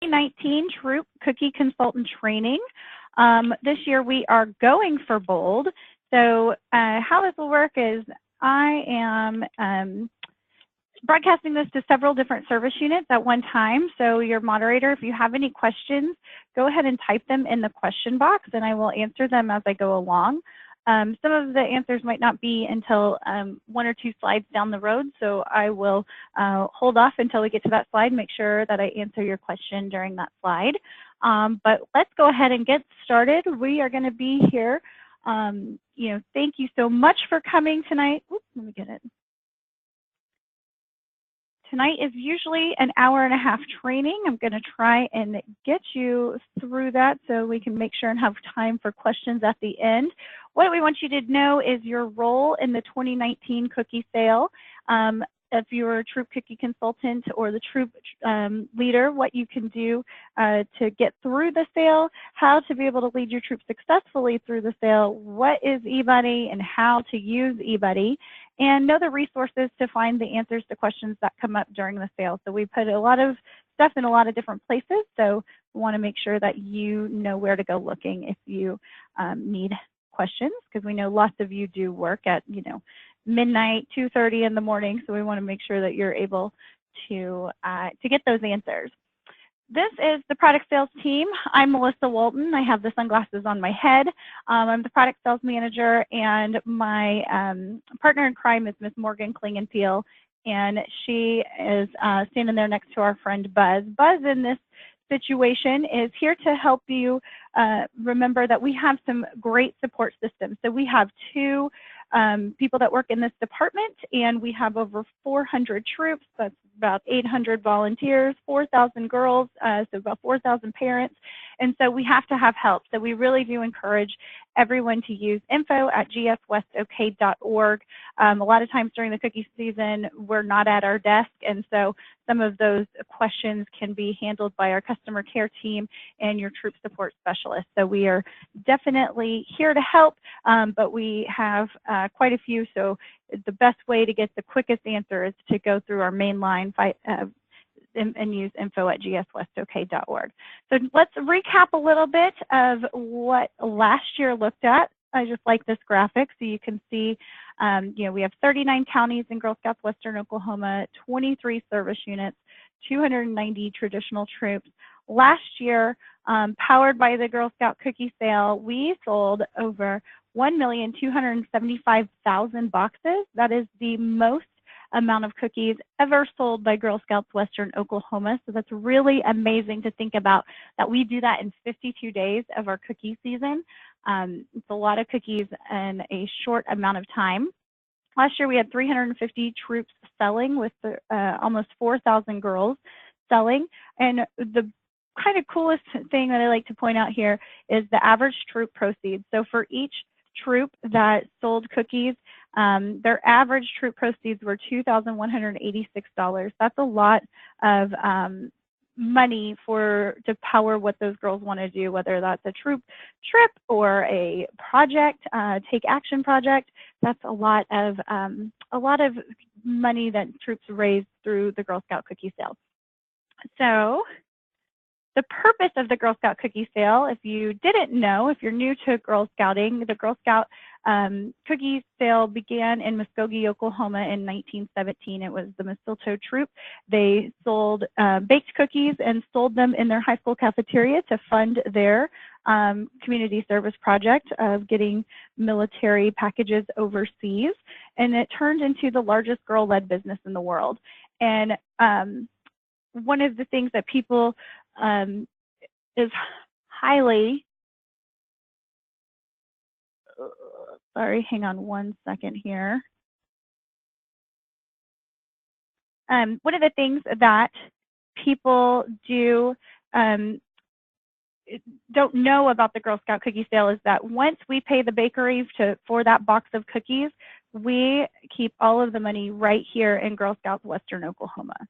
2019 Troop Cookie Consultant Training. This year we are going for bold. So how this will work is I am broadcasting this to several different service units at one time. So your moderator, if you have any questions, go ahead and type them in the question box and I will answer them as I go along. Some of the answers might not be until 1 or 2 slides down the road, so I will hold off until we get to that slide, make sure that I answer your question during that slide. But let's go ahead and get started. We are going to be here. Thank you so much for coming tonight. Oops, let me get it. Tonight is usually an hour-and-a-half training. I'm going to try and get you through that so we can make sure and have time for questions at the end. What we want you to know is your role in the 2019 cookie sale. If you're a Troop Cookie Consultant or the Troop leader, what you can do to get through the sale, how to be able to lead your troop successfully through the sale, what is eBudde and how to use eBudde, and know the resources to find the answers to questions that come up during the sale. So we put a lot of stuff in a lot of different places, so we want to make sure that you know where to go looking if you need questions, because we know lots of you do work at, midnight, 2:30 in the morning, so we want to make sure that you're able to get those answers. This is the product sales team. I'm Melissa Walton. I have the sunglasses on my head. I'm the product sales manager, and my partner in crime is Miss Morgan Klingenpeel, and she is standing there next to our friend Buzz. Buzz in this situation is here to help you remember that we have some great support systems. So we have 2 people that work in this department, and we have over 400 troops. That's about 800 volunteers, 4,000 girls, so about 4,000 parents. And so we have to have help. So we really do encourage everyone to use info@gswestok.org. A lot of times during the cookie season, we're not at our desk, and so some of those questions can be handled by our customer care team and your troop support specialist. So we are definitely here to help, but we have quite a few, so the best way to get the quickest answer is to go through our main line and use info@gswestok.org. So let's recap a little bit of what last year looked at. I just like this graphic so you can see, we have 39 counties in Girl Scouts Western Oklahoma, 23 service units, 290 traditional troops. Last year, powered by the Girl Scout cookie sale, we sold over 1,275,000 boxes. That is the most amount of cookies ever sold by Girl Scouts Western Oklahoma. So that's really amazing to think about that we do that in 52 days of our cookie season. It's a lot of cookies in a short amount of time. Last year we had 350 troops selling with almost 4,000 girls selling. And the kind of coolest thing that I like to point out here is the average troop proceeds. So for each troop that sold cookies, their average troop proceeds were $2,186. That's a lot of money to power what those girls want to do, whether that's a troop trip or a project, take action project. That's a lot of money that troops raise through the Girl Scout cookie sale. So the purpose of the Girl Scout cookie sale, if you didn't know, if you're new to Girl Scouting, the Girl Scout cookie sale began in Muskogee, Oklahoma in 1917. It was the Mistletoe Troop. They sold baked cookies and sold them in their high school cafeteria to fund their community service project of getting military packages overseas. And it turned into the largest girl-led business in the world. And one of the things that people is highly, sorry, hang on one second here. One of the things that people don't know about the Girl Scout cookie sale is that once we pay the bakery for that box of cookies, we keep all of the money right here in Girl Scouts Western Oklahoma.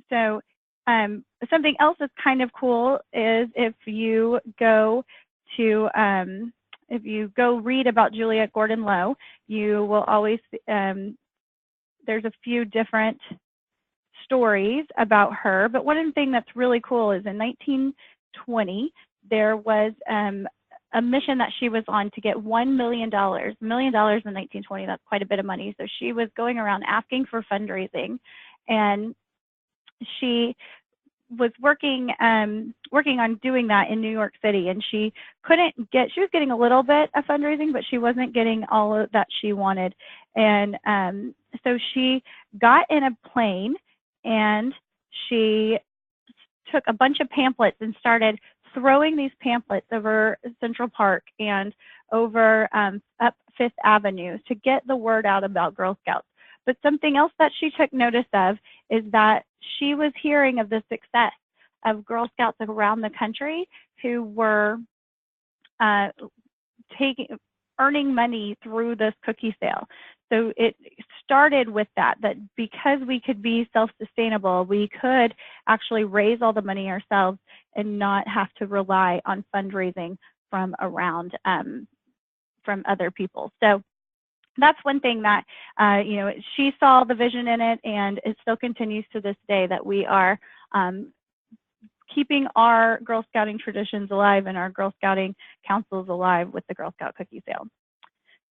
So something else that's kind of cool is if you go read about Juliette Gordon Lowe, you will always there's a few different stories about her, but one thing that's really cool is in 1920, there was a mission that she was on to get $1 million. $1 million in 1920, that's quite a bit of money. So she was going around asking for fundraising, and she was working on doing that in New York City, and she was getting a little bit of fundraising, but she wasn't getting all of that she wanted. And so she got in a plane, and she took a bunch of pamphlets and started throwing these pamphlets over Central Park and over up Fifth Avenue to get the word out about Girl Scouts. But something else that she took notice of is that she was hearing of the success of Girl Scouts around the country who were earning money through this cookie sale. So it started with that because we could be self-sustainable, we could actually raise all the money ourselves and not have to rely on fundraising from around, from other people. So that's one thing that, she saw the vision in it, and it still continues to this day that we are keeping our Girl Scouting traditions alive and our Girl Scouting councils alive with the Girl Scout cookie sale.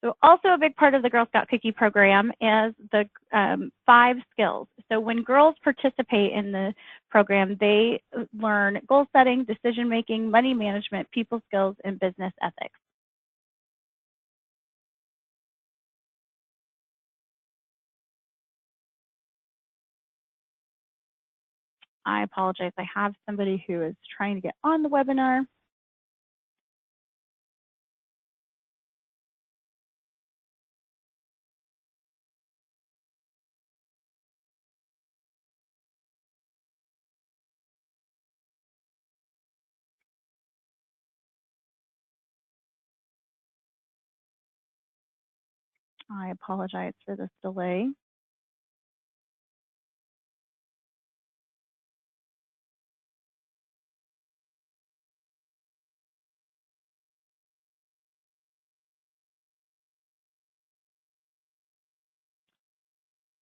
So also a big part of the Girl Scout cookie program is the 5 skills. So when girls participate in the program, they learn goal setting, decision making, money management, people skills, and business ethics. I apologize. I have somebody who is trying to get on the webinar. I apologize for this delay.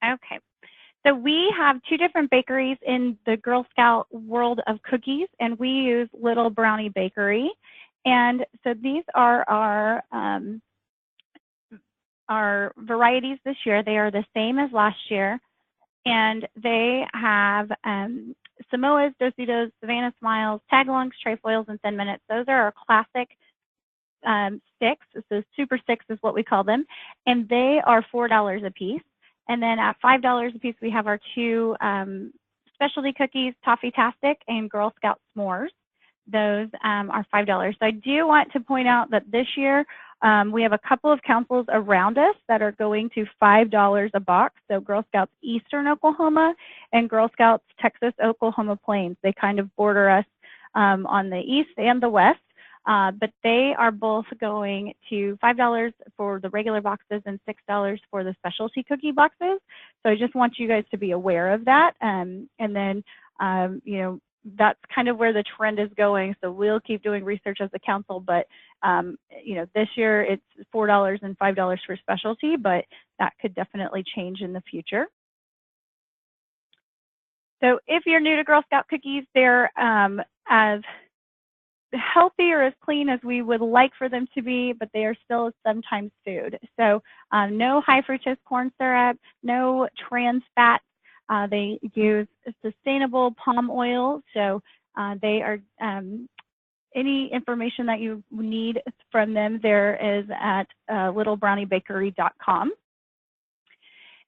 Okay. So we have 2 different bakeries in the Girl Scout world of cookies, and we use Little Brownie Bakery. And so these are our varieties this year. They are the same as last year, and they have Samoas, Dositos, Savannah Smiles, Tagalongs, Trefoils, and Thin Minutes. Those are our classic sticks. So Super Six is what we call them, and they are $4 a piece. And then at $5 a piece, we have our 2 specialty cookies, Toffee-tastic and Girl Scout S'mores. Those are $5. So I do want to point out that this year we have a couple of councils around us that are going to $5 a box. So Girl Scouts Eastern Oklahoma and Girl Scouts Texas Oklahoma Plains. They kind of border us on the east and the west. But they are both going to $5 for the regular boxes and $6 for the specialty cookie boxes. So I just want you guys to be aware of that. And then, that's kind of where the trend is going. So we'll keep doing research as a council, but, this year it's $4 and $5 for specialty, but that could definitely change in the future. So if you're new to Girl Scout cookies, they're as healthy or as clean as we would like for them to be, but they are still sometimes food. So no high fructose corn syrup, no trans fats. They use sustainable palm oil. So they are, any information that you need from them there is at littlebrowniebakery.com.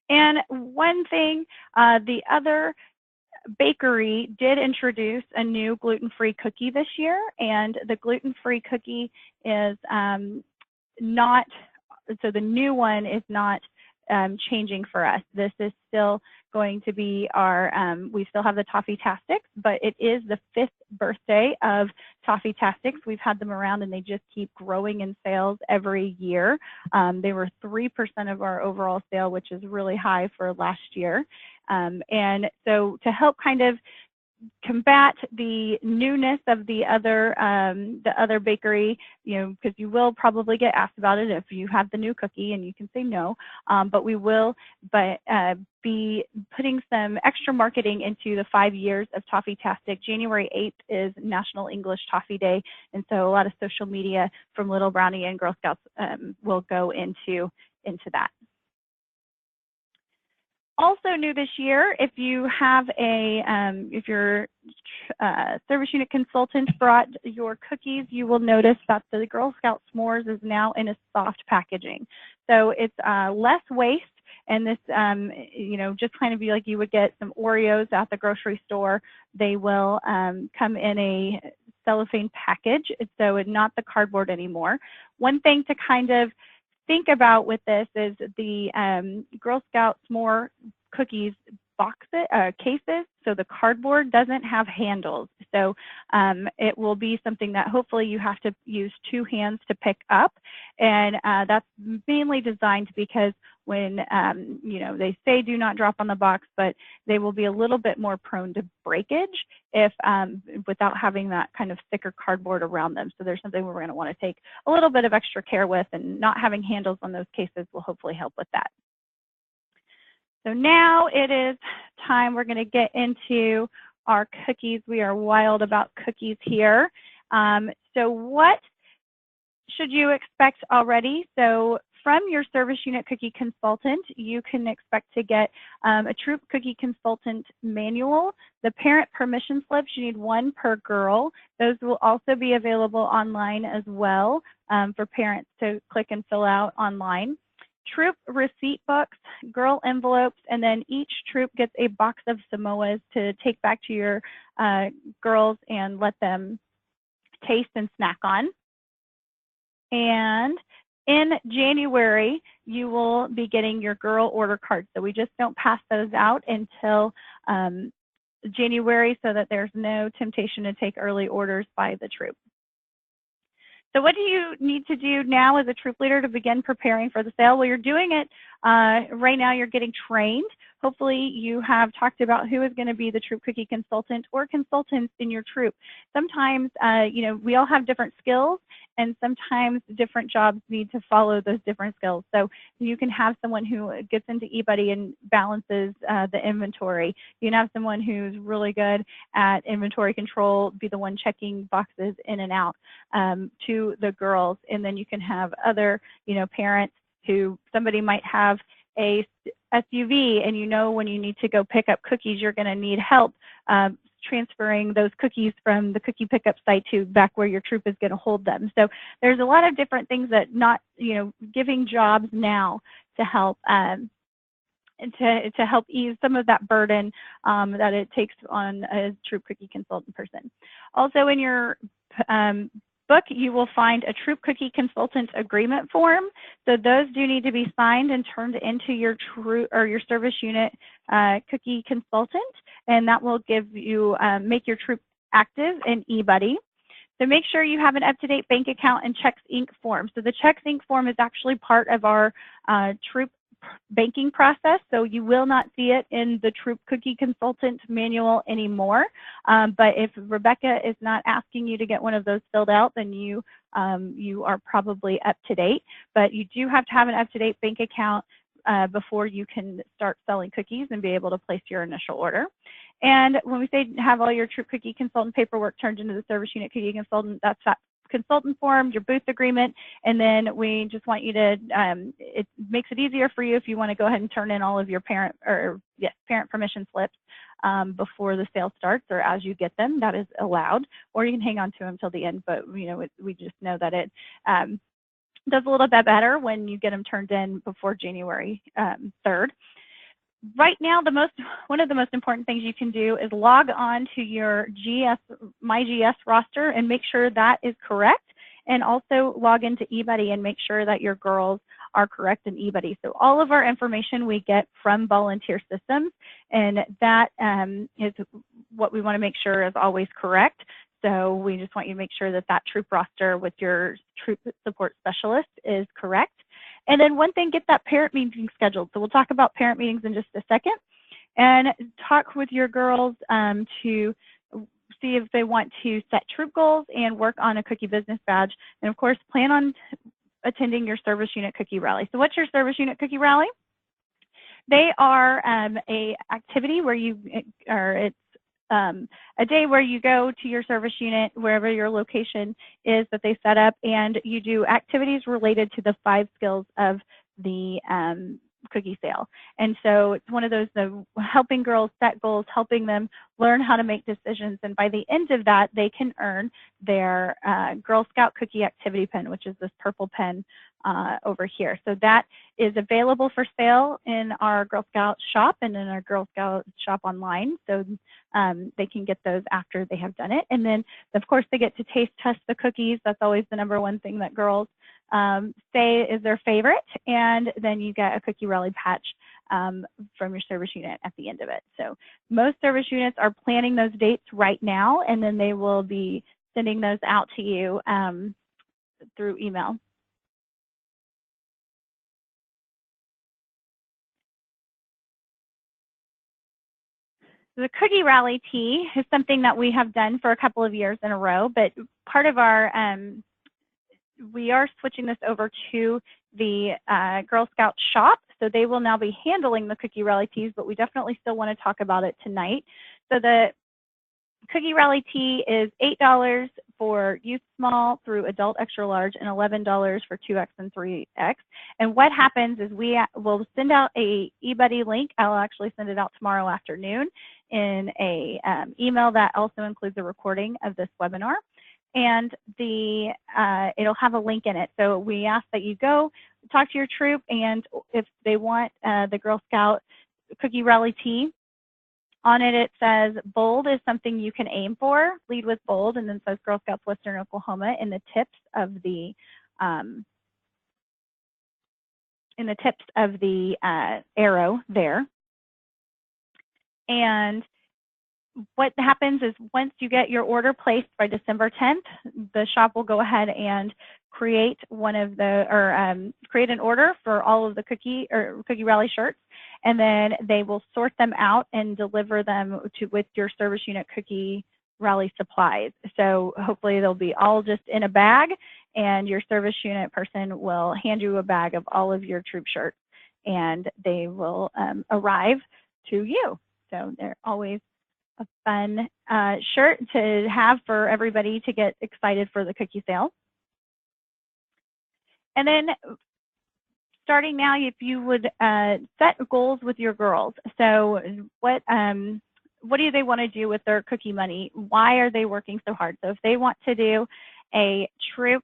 And one thing, the other bakery did introduce a new gluten-free cookie this year, and the gluten-free cookie is not, so the new one is not changing for us. This is still going to be our, we still have the Toffee-tastics, but it is the 5th birthday of Toffee-tastics. We've had them around and they just keep growing in sales every year. They were 3% of our overall sale, which is really high for last year. And so to help kind of combat the newness of the other bakery, because you will probably get asked about it if you have the new cookie, and you can say no. But we will be putting some extra marketing into the 5 years of Toffee-tastic. January 8th is National English Toffee Day, and so a lot of social media from Little Brownie and Girl Scouts will go into that. Also new this year, if you have if your service unit consultant brought your cookies, you will notice that the Girl Scout S'mores is now in a soft packaging. So it's less waste, and this, just kind of be like you would get some Oreos at the grocery store. They will come in a cellophane package, so it's not the cardboard anymore. One thing to kind of think about with this is the Girl Scout S'more cookies cases, so the cardboard doesn't have handles. So it will be something that hopefully you have to use 2 hands to pick up, and that's mainly designed because when they say do not drop on the box, but they will be a little bit more prone to breakage if without having that kind of thicker cardboard around them. So there's something we're going to want to take a little bit of extra care with, and not having handles on those cases will hopefully help with that. So now it is time, we're going to get into our cookies. We are wild about cookies here. So what should you expect already? So from your service unit cookie consultant, you can expect to get a Troop Cookie Consultant manual. The parent permission slips, you need 1 per girl. Those will also be available online as well for parents to click and fill out online. Troop receipt books, girl envelopes, and then each troop gets a box of Samoas to take back to your girls and let them taste and snack on. And in January, you will be getting your girl order cards. So we just don't pass those out until January, so that there's no temptation to take early orders by the troop. So what do you need to do now as a troop leader to begin preparing for the sale? Well, you're doing it right now. You're getting trained. Hopefully you have talked about who is going to be the Troop Cookie Consultant or consultants in your troop. Sometimes, we all have different skills, and sometimes different jobs need to follow those different skills. So you can have someone who gets into eBudde and balances the inventory. You can have someone who's really good at inventory control, be the one checking boxes in and out to the girls. And then you can have other, parents who somebody might have a SUV, and when you need to go pick up cookies, you're going to need help transferring those cookies from the cookie pickup site to back where your troop is going to hold them. So there's a lot of different things that giving jobs now to help to help ease some of that burden that it takes on a Troop Cookie Consultant person. Also in your book, you will find a Troop Cookie Consultant agreement form. So those do need to be signed and turned into your your service unit cookie consultant, and that will give you make your troop active in eBudde. So make sure you have an up-to-date bank account and Checks Inc. form. So the Checks Inc. form is actually part of our troop banking process, so you will not see it in the Troop Cookie Consultant manual anymore. But if Rebecca is not asking you to get one of those filled out, then you are probably up to date. But you do have to have an up-to-date bank account before you can start selling cookies and be able to place your initial order. And when we say have all your Troop Cookie Consultant paperwork turned into the Service Unit Cookie Consultant, that's that consultant form, your booth agreement, and then we just want you to, it makes it easier for you if you want to go ahead and turn in all of your parent permission slips before the sale starts or as you get them. That is allowed, or you can hang on to them till the end, but we just know that it does a little bit better when you get them turned in before January 3rd. Right now, one of the most important things you can do is log on to your MyGS roster and make sure that is correct, and also log into eBudde and make sure that your girls are correct in eBudde. So all of our information we get from Volunteer Systems, and that is what we want to make sure is always correct. So we just want you to make sure that that troop roster with your troop support specialist is correct. And then one thing, get that parent meeting scheduled. So we'll talk about parent meetings in just a second. and talk with your girls to see if they want to set troop goals and work on a cookie business badge. And of course, plan on attending your service unit cookie rally. So what's your service unit cookie rally? They are a activity where you, or it's a day where you go to your service unit, wherever your location is that they set up, and you do activities related to the 5 skills of the cookie sale. And so it's one of those helping girls set goals, helping them learn how to make decisions. And by the end of that, they can earn their Girl Scout cookie activity pen, which is this purple pen over here. So that is available for sale in our Girl Scout shop and in our Girl Scout shop online. So they can get those after they have done it. And then, of course, they get to taste test the cookies. That's always the #1 thing that girls say is their favorite. And then you get a cookie rally patch from your service unit at the end of it. So most service units are planning those dates right now, and then they will be sending those out to you through email. The cookie rally tee is something that we have done for a couple of years in a row, but part of our, we are switching this over to the Girl Scout shop. So they will now be handling the cookie rally tees, but we definitely still want to talk about it tonight. So the cookie rally tee is $8 for youth small through adult extra large and $11 for 2X and 3X. And what happens is we will send out a eBudde link. I'll actually send it out tomorrow afternoon in a email that also includes a recording of this webinar. And it'll have a link in it. So we ask that you go talk to your troop, and if they want the Girl Scout cookie rally tee, on it, it says bold is something you can aim for. Lead with bold, and then says Girl Scouts Western Oklahoma in the tips of the arrow there. And what happens is once you get your order placed by December 10th, the shop will go ahead and create create an order for all of the cookie rally shirts, and then they will sort them out and deliver them with your service unit cookie rally supplies. So hopefully they'll be all just in a bag, and your service unit person will hand you a bag of all of your troop shirts, and they will arrive to you. So they're always a fun shirt to have for everybody to get excited for the cookie sale. And then starting now, if you would set goals with your girls. So what do they want to do with their cookie money? Why are they working so hard? So if they want to do a troop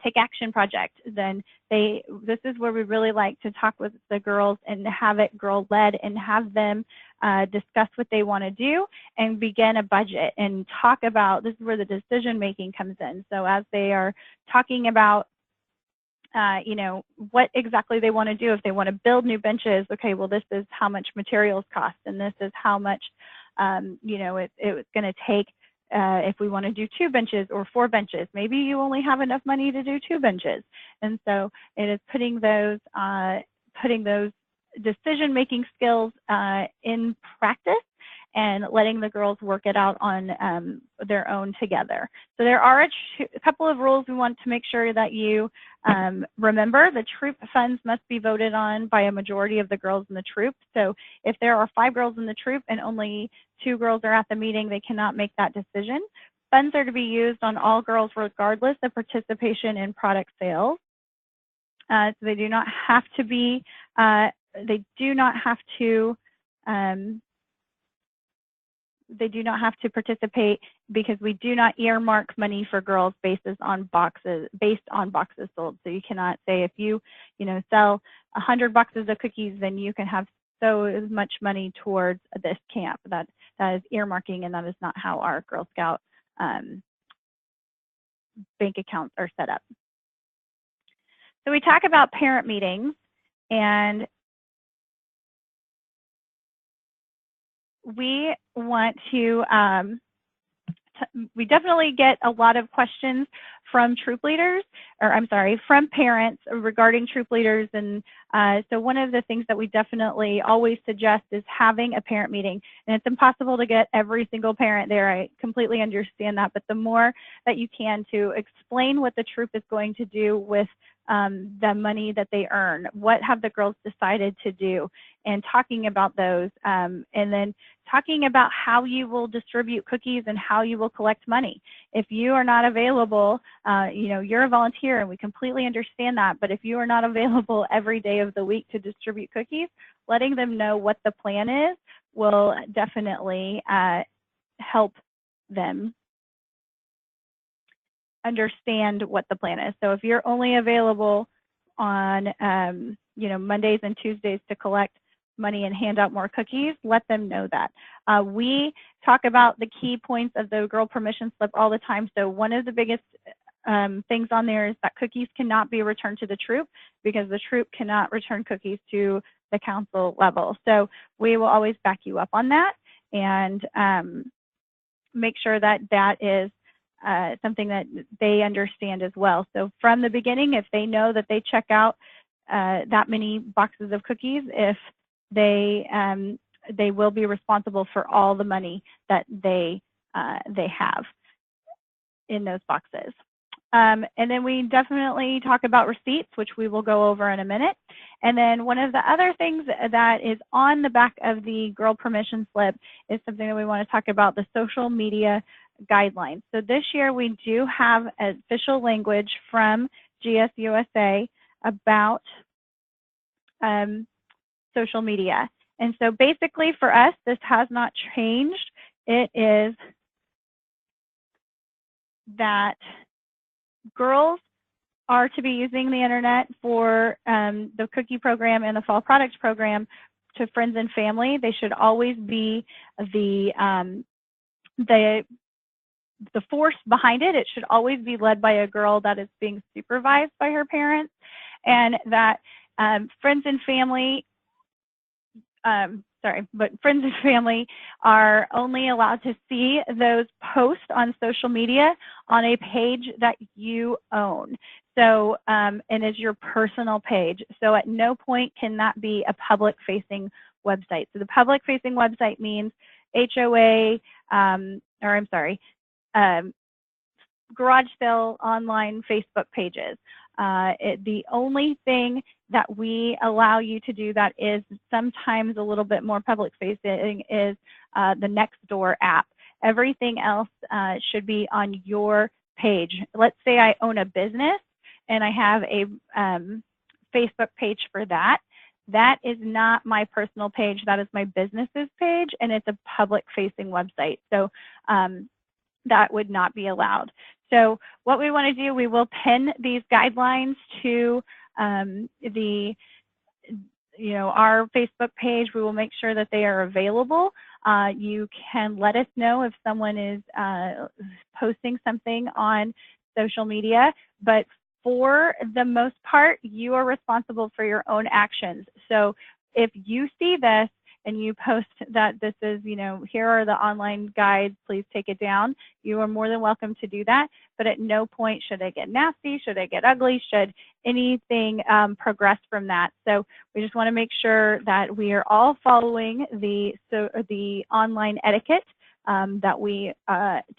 take action project, then this is where we really like to talk with the girls and have it girl led and have them discuss what they want to do and begin a budget and talk about, this is where the decision making comes in. So as they are talking about what exactly they want to do, if they want to build new benches, okay, well, this is how much materials cost, and this is how much it's going to take if we want to do 2 benches or 4 benches. Maybe you only have enough money to do 2 benches. And so it is putting those decision-making skills in practice and letting the girls work it out on their own together. So there are a couple of rules we want to make sure that you remember. The troop funds must be voted on by a majority of the girls in the troop. So if there are 5 girls in the troop and only 2 girls are at the meeting, they cannot make that decision. Funds are to be used on all girls regardless of participation in product sales. So they do not have to be, they do not have to participate, because we do not earmark money for girls based on boxes sold. So you cannot say if you sell 100 boxes of cookies, then you can have so much money towards this camp. That is earmarking, and that is not how our Girl Scout bank accounts are set up. So we talk about parent meetings, and we want to we definitely get a lot of questions from troop leaders, or I'm sorry, from parents regarding troop leaders. And so one of the things that we definitely always suggest is having a parent meeting. And it's impossible to get every single parent there. I completely understand that. But the more that you can to explain what the troop is going to do with the money that they earn, what have the girls decided to do, and talking about those, and then talking about how you will distribute cookies and how you will collect money. If you are not available, you're a volunteer and we completely understand that, but if you are not available every day of the week to distribute cookies, letting them know what the plan is will definitely help them understand what the plan is. So if you're only available on Mondays and Tuesdays to collect money and hand out more cookies, let them know that. We talk about the key points of the girl permission slip all the time. So one of the biggest things on there is that cookies cannot be returned to the troop, because the troop cannot return cookies to the council level. So we will always back you up on that and make sure that that is something that they understand as well. So from the beginning, if they know that they check out that many boxes of cookies, if they will be responsible for all the money that they have in those boxes. And then we definitely talk about receipts, which we will go over in a minute. And then one of the other things that is on the back of the girl permission slip is something that we want to talk about, the social media guidelines. So this year we do have official language from GSUSA about social media. And so basically for us, this has not changed. It is that girls are to be using the internet for the cookie program and the fall products program to friends and family. They should always be the force behind it. It should always be led by a girl that is being supervised by her parents, and that friends and family are only allowed to see those posts on social media on a page that you own. So, and is your personal page. So at no point can that be a public-facing website. So the public-facing website means HOA, garage sale online Facebook pages. The only thing that we allow you to do that is sometimes a little bit more public facing is the Nextdoor app. Everything else should be on your page. Let's say I own a business and I have a Facebook page for that. That is not my personal page. That is my business's page, and it's a public facing website. So that would not be allowed. So what we want to do, we will pin these guidelines to our Facebook page. We will make sure that they are available. You can let us know if someone is posting something on social media, but for the most part, you are responsible for your own actions. So if you see this and you post that this is, here are the online guides, please take it down, you are more than welcome to do that. But at no point should it get nasty, should it get ugly, should anything progress from that. So we just want to make sure that we are all following the online etiquette that we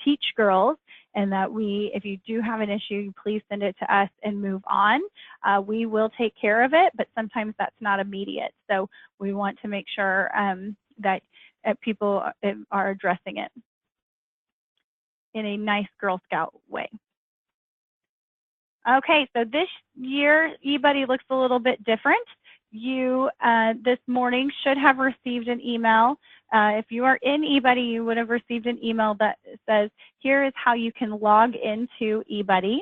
teach girls, and that if you do have an issue, please send it to us and move on. We will take care of it, but sometimes that's not immediate. So we want to make sure that people are addressing it in a nice Girl Scout way. Okay, so this year, eBudde looks a little bit different. You, this morning, should have received an email. If you are in eBudde, you would have received an email that says, here is how you can log into eBudde.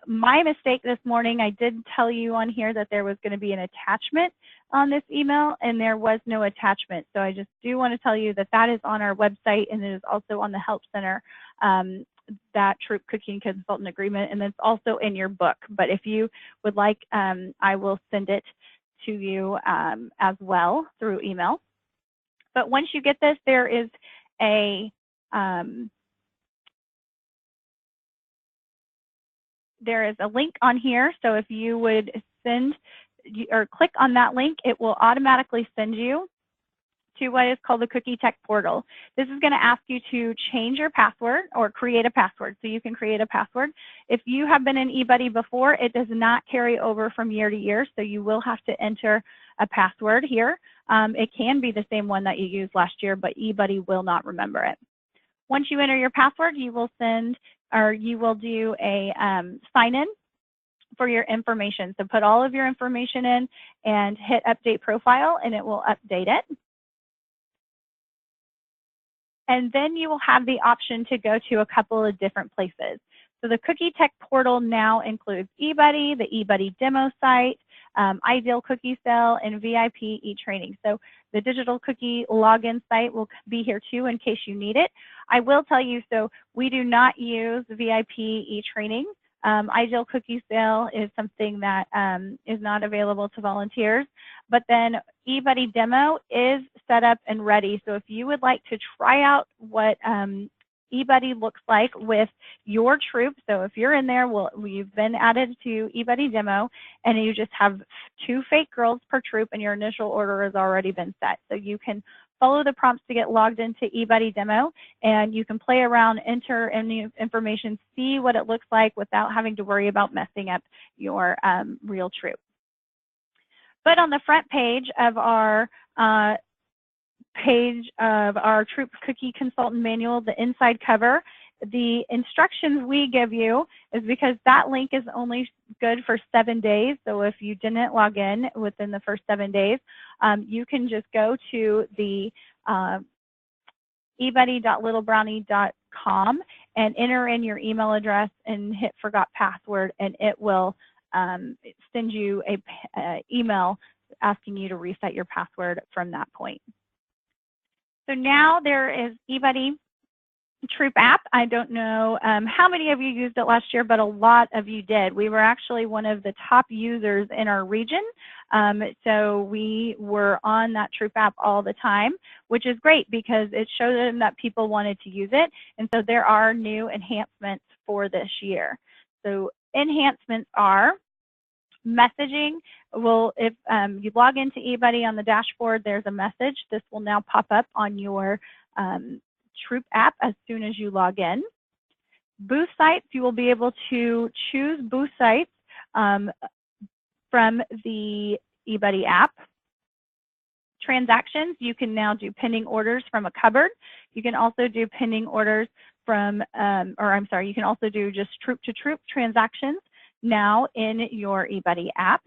My mistake this morning, I did tell you on here that there was going to be an attachment on this email, and there was no attachment. So I just do want to tell you that that is on our website, and it is also on the Help Center, that Troop Cooking Consultant Agreement, and it's also in your book. But if you would like, I will send it to you as well through email. But once you get this, there is a there is a link on here. So if you would send or click on that link, it will automatically send you to what is called the Cookie Tech portal. This is going to ask you to change your password or create a password. So you can create a password. If you have been in eBudde before, it does not carry over from year to year. So you will have to enter a password here. It can be the same one that you used last year, but eBudde will not remember it. Once you enter your password, you will do a sign in for your information. So put all of your information in and hit update profile, and it will update it. And then you will have the option to go to a couple of different places. So the Cookie Tech portal now includes eBudde, the eBudde demo site, Ideal Cookie Sale, and VIP e-training. So the digital cookie login site will be here too in case you need it. I will tell you, so we do not use VIP e-training. Ideal Cookie Sale is something that is not available to volunteers. But then eBudde Demo is set up and ready. So if you would like to try out what eBudde looks like with your troop, so if you're in there, you've been added to eBudde Demo, and you just have 2 fake girls per troop, and your initial order has already been set. So you can follow the prompts to get logged into eBudde Demo, and you can play around, enter any information, see what it looks like without having to worry about messing up your real troop. But on the front page of our Troop Cookie Consultant Manual, the inside cover, the instructions we give you is because that link is only good for 7 days. So if you didn't log in within the first 7 days, you can just go to the ebudde.littlebrownie.com and enter in your email address and hit forgot password, and it will send you a email asking you to reset your password from that point. So now there is eBudde Troop app. I don't know how many of you used it last year, but a lot of you did. We were actually one of the top users in our region. So we were on that Troop app all the time, which is great because it showed them that people wanted to use it. And so there are new enhancements for this year. So enhancements are messaging. Well, if you log into eBudde on the dashboard, there's a message. This will now pop up on your Troop app as soon as you log in. Booth sites, you will be able to choose booth sites from the eBudde app. Transactions, you can now do pending orders from a cupboard. You can also do pending orders from, you can also do just troop-to-troop transactions now in your eBudde app.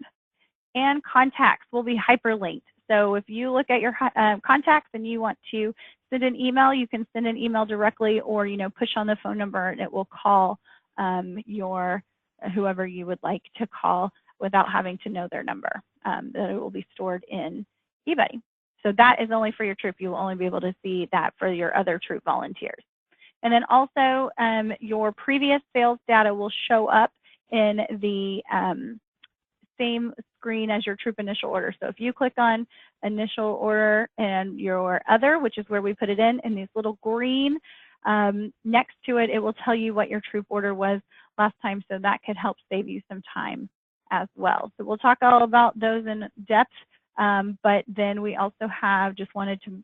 And contacts will be hyperlinked. So if you look at your contacts and you want to send an email, you can send an email directly, or push on the phone number and it will call whoever you would like to call without having to know their number. That it will be stored in eBudde. So that is only for your troop. You will only be able to see that for your other troop volunteers. And then also your previous sales data will show up in the same screen as your troop initial order. So if you click on initial order and your other, which is where we put it in these little green, next to it, it will tell you what your troop order was last time. So that could help save you some time as well. So we'll talk all about those in depth. But then we also just wanted to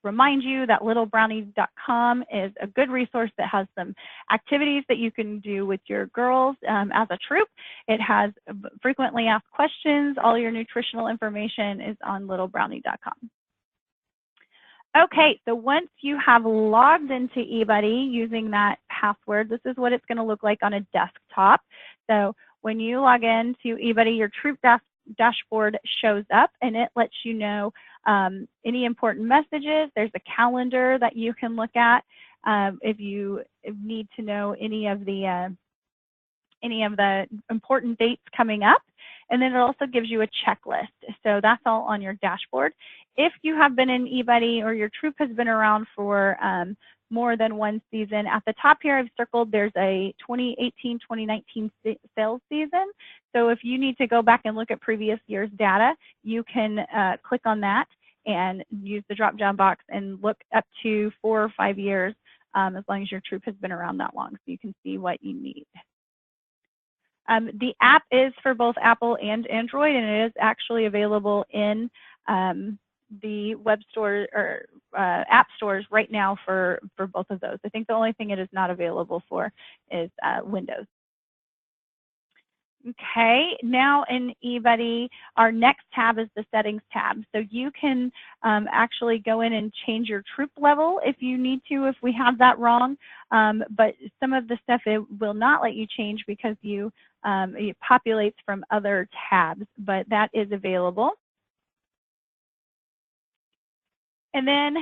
remind you that littlebrownie.com is a good resource that has some activities that you can do with your girls as a troop. It has frequently asked questions. All your nutritional information is on littlebrownie.com. Okay, so once you have logged into eBudde using that password, this is what it's going to look like on a desktop. So when you log into eBudde, your troop dashboard shows up, and it lets you know any important messages. There's a calendar that you can look at if you need to know any of the important dates coming up. And then it also gives you a checklist. So that's all on your dashboard. If you have been in eBudde or your troop has been around for more than one season, at the top here I've circled there's a 2018-2019 sales season. So if you need to go back and look at previous year's data, you can click on that and use the drop-down box and look up to 4 or 5 years as long as your troop has been around that long, so you can see what you need. The app is for both Apple and Android, and it is actually available in the web store or app stores right now for both of those. I think the only thing it is not available for is Windows. Okay, now in eBudde, our next tab is the settings tab. So you can actually go in and change your troop level if you need to, if we have that wrong. But some of the stuff it will not let you change because it populates from other tabs, but that is available. And then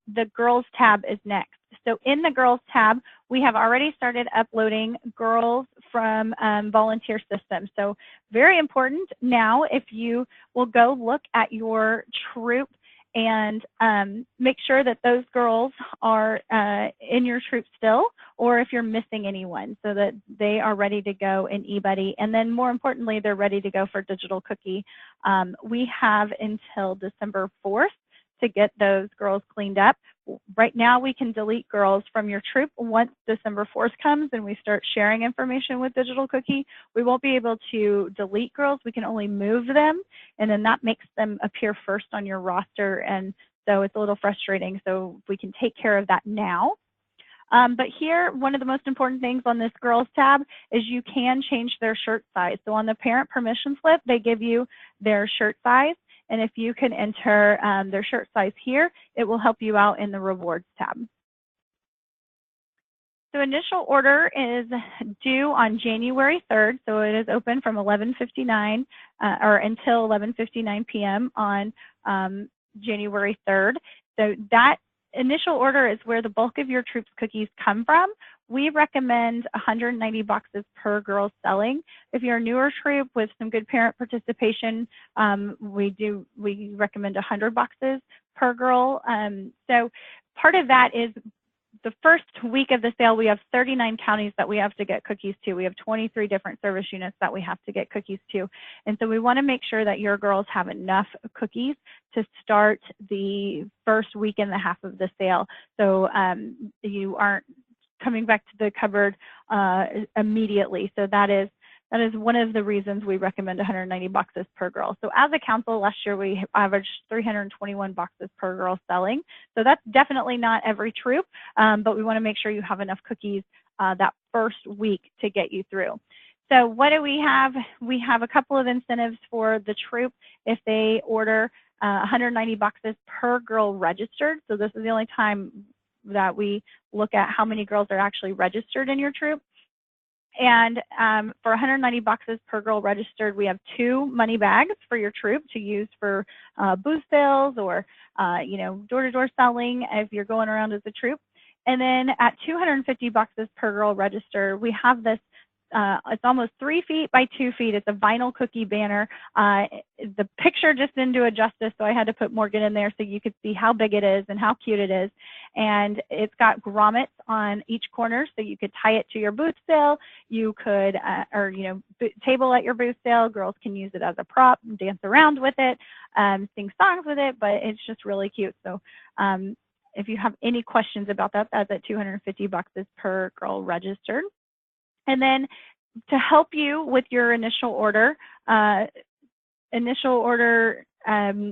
the girls tab is next. So in the girls tab, we have already started uploading girls from volunteer systems. So very important now, if you will go look at your troop and make sure that those girls are in your troop still, or if you're missing anyone, so that they are ready to go in eBudde. And then more importantly, they're ready to go for Digital Cookie. We have until December 4th to get those girls cleaned up. Right now, we can delete girls from your troop. Once December 4th comes and we start sharing information with Digital Cookie, we won't be able to delete girls. We can only move them, and then that makes them appear first on your roster, and so it's a little frustrating. So we can take care of that now. But here, one of the most important things on this girls tab is you can change their shirt size. So on the parent permission slip, they give you their shirt size. And if you can enter their shirt size here, it will help you out in the rewards tab. So initial order is due on January 3rd. So it is open from 11:59 or until 11:59 p.m. on January 3rd. So that initial order is where the bulk of your troops cookies come from. We recommend 190 boxes per girl selling. If you're a newer troop with some good parent participation, we recommend 100 boxes per girl. So part of that is the first week of the sale, we have 39 counties that we have to get cookies to. We have 23 different service units that we have to get cookies to. And so we want to make sure that your girls have enough cookies to start the first week and a half of the sale. So you aren't coming back to the cupboard immediately. So that is one of the reasons we recommend 190 boxes per girl. So as a council, last year we averaged 321 boxes per girl selling. So that's definitely not every troop, but we want to make sure you have enough cookies that first week to get you through. So what do we have? We have a couple of incentives for the troop if they order 190 boxes per girl registered. So this is the only time that we look at how many girls are actually registered in your troop. And for 190 boxes per girl registered, we have 2 money bags for your troop to use for booth sales or door-to-door selling if you're going around as a troop. And then at 250 boxes per girl registered, we have this. It's almost 3 feet by 2 feet. It's a vinyl cookie banner. The picture just didn't do it justice, so I had to put Morgan in there so you could see how big it is and how cute it is. And it's got grommets on each corner, so you could tie it to your booth sale. You could, table at your booth sale. Girls can use it as a prop, dance around with it, sing songs with it, but it's just really cute. So if you have any questions about that, that's at 250 boxes per girl registered. And then to help you with your initial order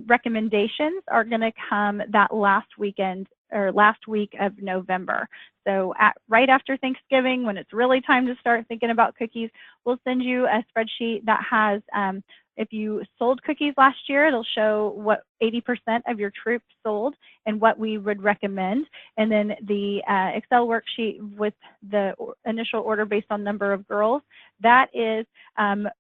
recommendations are going to come that last weekend or last week of November. So right after Thanksgiving, when it's really time to start thinking about cookies, we'll send you a spreadsheet that has, if you sold cookies last year, it'll show what 80% of your troops sold and what we would recommend. And then the Excel worksheet with the initial order based on number of girls, that is,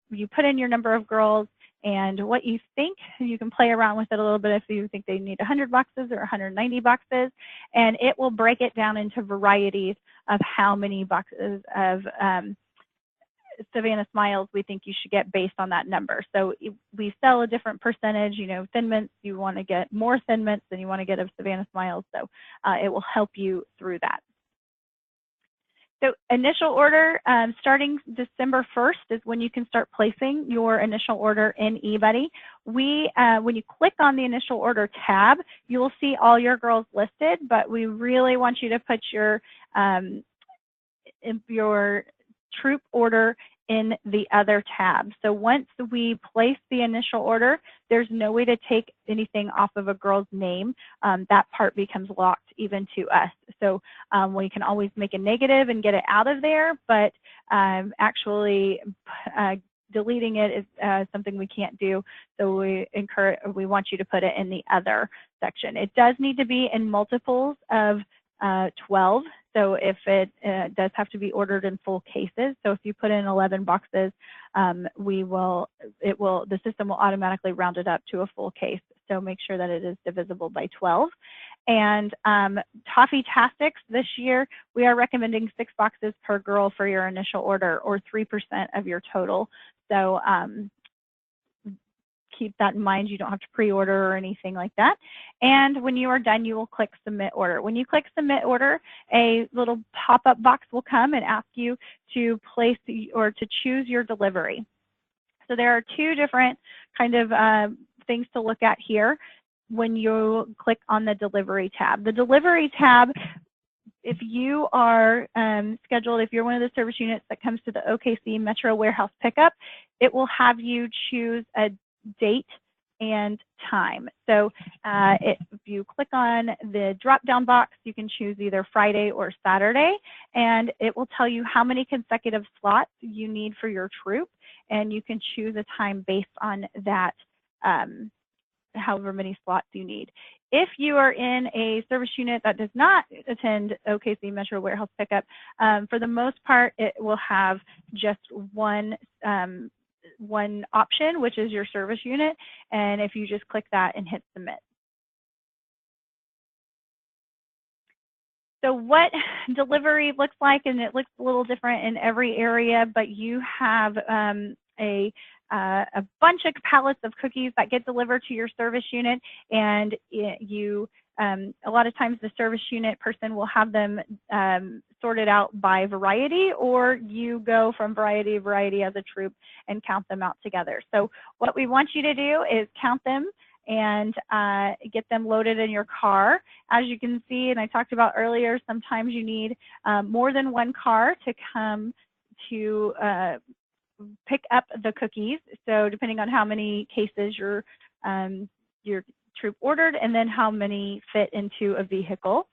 you put in your number of girls and what you think. You can play around with it a little bit if you think they need 100 boxes or 190 boxes, and it will break it down into varieties of how many boxes of Savannah Smiles we think you should get based on that number. So we sell a different percentage, Thin Mints, you want to get more Thin Mints than you want to get of Savannah Smiles. So it will help you through that. So initial order, starting December 1st is when you can start placing your initial order in eBudde. When you click on the initial order tab, you will see all your girls listed, but we really want you to put your troop order in the other tab. So once we place the initial order, there's no way to take anything off of a girl's name. That part becomes locked even to us. So we can always make a negative and get it out of there, but actually deleting it is something we can't do. So we want you to put it in the other section. It does need to be in multiples of 12. So if it does have to be ordered in full cases, so if you put in 11 boxes, the system will automatically round it up to a full case. So make sure that it is divisible by 12. And Toffee-tastics this year, we are recommending 6 boxes per girl for your initial order, or 3% of your total. So keep that in mind. You don't have to pre-order or anything like that. And when you are done, you will click Submit Order. When you click Submit Order, a little pop-up box will come and ask you to place or to choose your delivery. So there are 2 different kind of things to look at here when you click on the Delivery tab. The Delivery tab, if you are scheduled, if you're one of the service units that comes to the OKC Metro Warehouse Pickup, it will have you choose a date and time. So if you click on the drop-down box, you can choose either Friday or Saturday, and it will tell you how many consecutive slots you need for your troop, and you can choose a time based on that, however many slots you need. If you are in a service unit that does not attend OKC Metro Warehouse Pickup, for the most part, it will have just one option, which is your service unit, and if you just click that and hit Submit. So what delivery looks like, and it looks a little different in every area, but you have a bunch of pallets of cookies that get delivered to your service unit, and a lot of times the service unit person will have them sorted out by variety, or you go from variety to variety as a troop and count them out together. So what we want you to do is count them and get them loaded in your car. As you can see, and I talked about earlier, sometimes you need more than one car to come to pick up the cookies. So depending on how many cases your troop ordered, and then how many fit into a vehicle.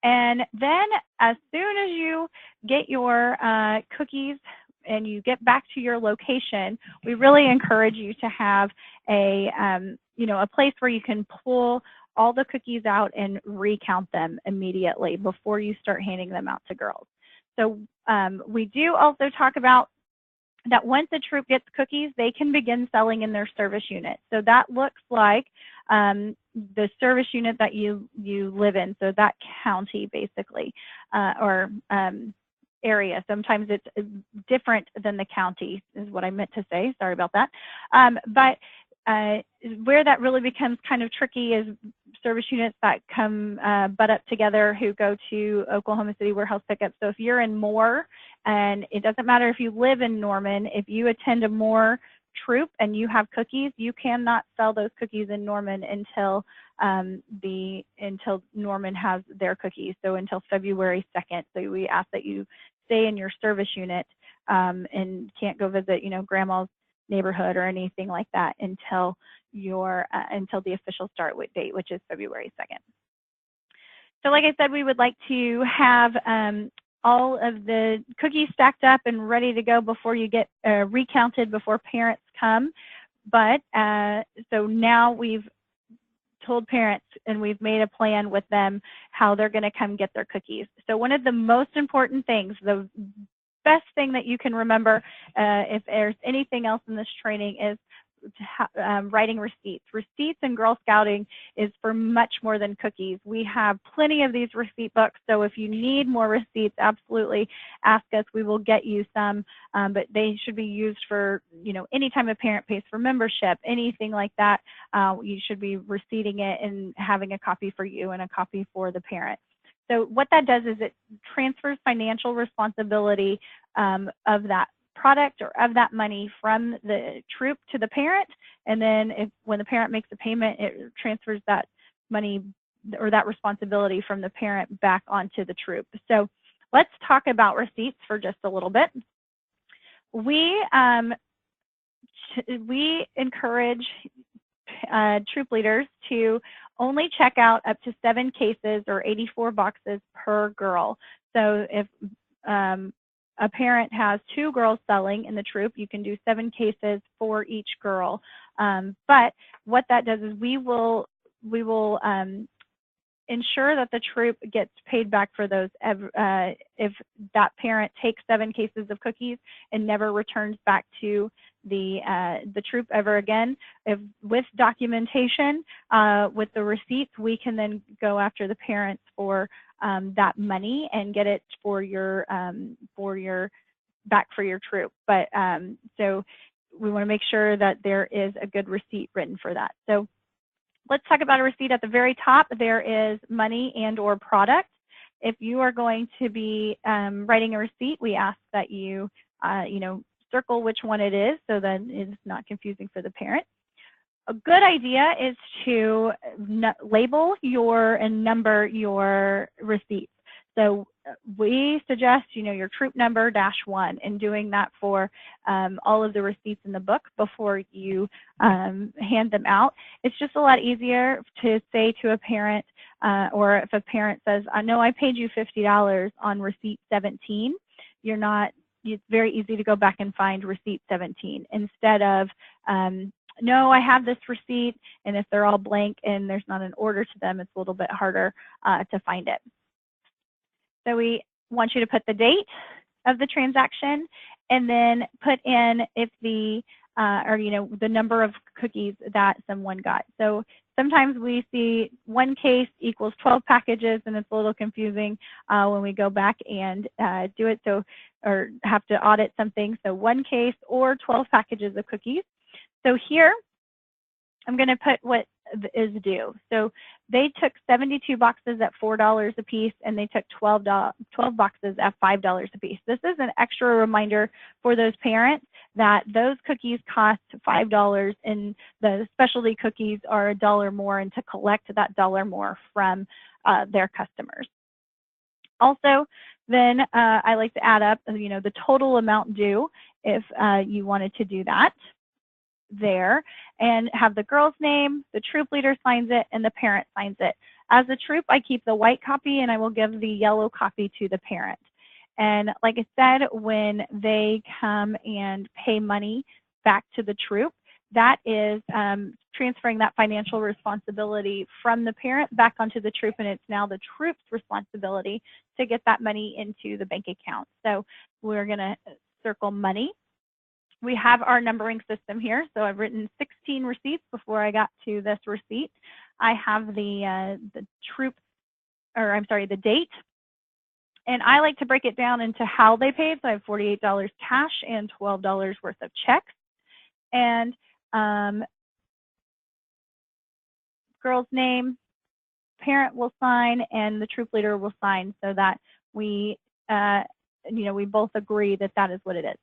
And then as soon as you get your cookies and you get back to your location, we really encourage you to have a place where you can pull all the cookies out and recount them immediately before you start handing them out to girls. So we do also talk about that once a troop gets cookies, they can begin selling in their service unit. So that looks like the service unit that you live in, so that county basically, or area. Sometimes it's different than the county is what I meant to say. Sorry about that. But where that really becomes kind of tricky is service units that come butt up together who go to Oklahoma City Warehouse Pickup. So if you're in Moore, and it doesn't matter if you live in Norman, if you attend a Moore troop and you have cookies, you cannot sell those cookies in Norman until Norman has their cookies. So until February 2nd. So we ask that you stay in your service unit and can't go visit, grandma's neighborhood or anything like that until the official start date, which is February 2nd. So like I said, we would like to have all of the cookies stacked up and ready to go before you get recounted before parents come. But so now we've told parents and we've made a plan with them how they're going to come get their cookies. So one of the most important things, the best thing that you can remember, if there's anything else in this training, is writing receipts. Receipts in Girl Scouting is for much more than cookies. We have plenty of these receipt books, so if you need more receipts, absolutely ask us. We will get you some, but they should be used for, any time a parent pays for membership, anything like that. You should be receipting it and having a copy for you and a copy for the parent. So what that does is it transfers financial responsibility of that product or of that money from the troop to the parent, and then when the parent makes a payment, it transfers that money or that responsibility from the parent back onto the troop. So let's talk about receipts for just a little bit. We encourage troop leaders to only check out up to 7 cases or 84 boxes per girl. So if a parent has 2 girls selling in the troop, you can do 7 cases for each girl. But what that does is we will ensure that the troop gets paid back for those if that parent takes 7 cases of cookies and never returns back to the troop ever again. If with documentation, with the receipts, we can then go after the parents for that money and get it for your back for your troop. But so we want to make sure that there is a good receipt written for that. So let's talk about a receipt. At the very top, there is money and or product. If you are going to be writing a receipt, we ask that you, circle which one it is so that it's not confusing for the parent. A good idea is to label and number your receipts. So we suggest, your troop number -1 and doing that for all of the receipts in the book before you hand them out. It's just a lot easier to say to a parent, or if a parent says, I know I paid you $50 on receipt 17, it's very easy to go back and find receipt 17 instead of, no, I have this receipt, and if they're all blank and there's not an order to them, it's a little bit harder to find it. So we want you to put the date of the transaction and then put in if the number of cookies that someone got. So sometimes we see 1 case equals 12 packages, and it's a little confusing when we go back and do it, or have to audit something. So 1 case or 12 packages of cookies. So here, I'm going to put what is due. So they took 72 boxes at $4 a piece, and they took 12 boxes at $5 a piece. This is an extra reminder for those parents that those cookies cost $5, and the specialty cookies are $1 more, and to collect that $1 more from their customers. Also, then I like to add up, the total amount due if you wanted to do that there, and have the girl's name, the troop leader signs it, and the parent signs it. As a troop, I keep the white copy, and I will give the yellow copy to the parent. And like I said, when they come and pay money back to the troop, that is transferring that financial responsibility from the parent back onto the troop, and it's now the troop's responsibility to get that money into the bank account. So we're going to circle money. We have our numbering system here. So I've written 16 receipts before I got to this receipt. I have the date. And I like to break it down into how they paid. So I have $48 cash and $12 worth of checks. And girl's name, parent will sign, and the troop leader will sign so that we both agree that that is what it is.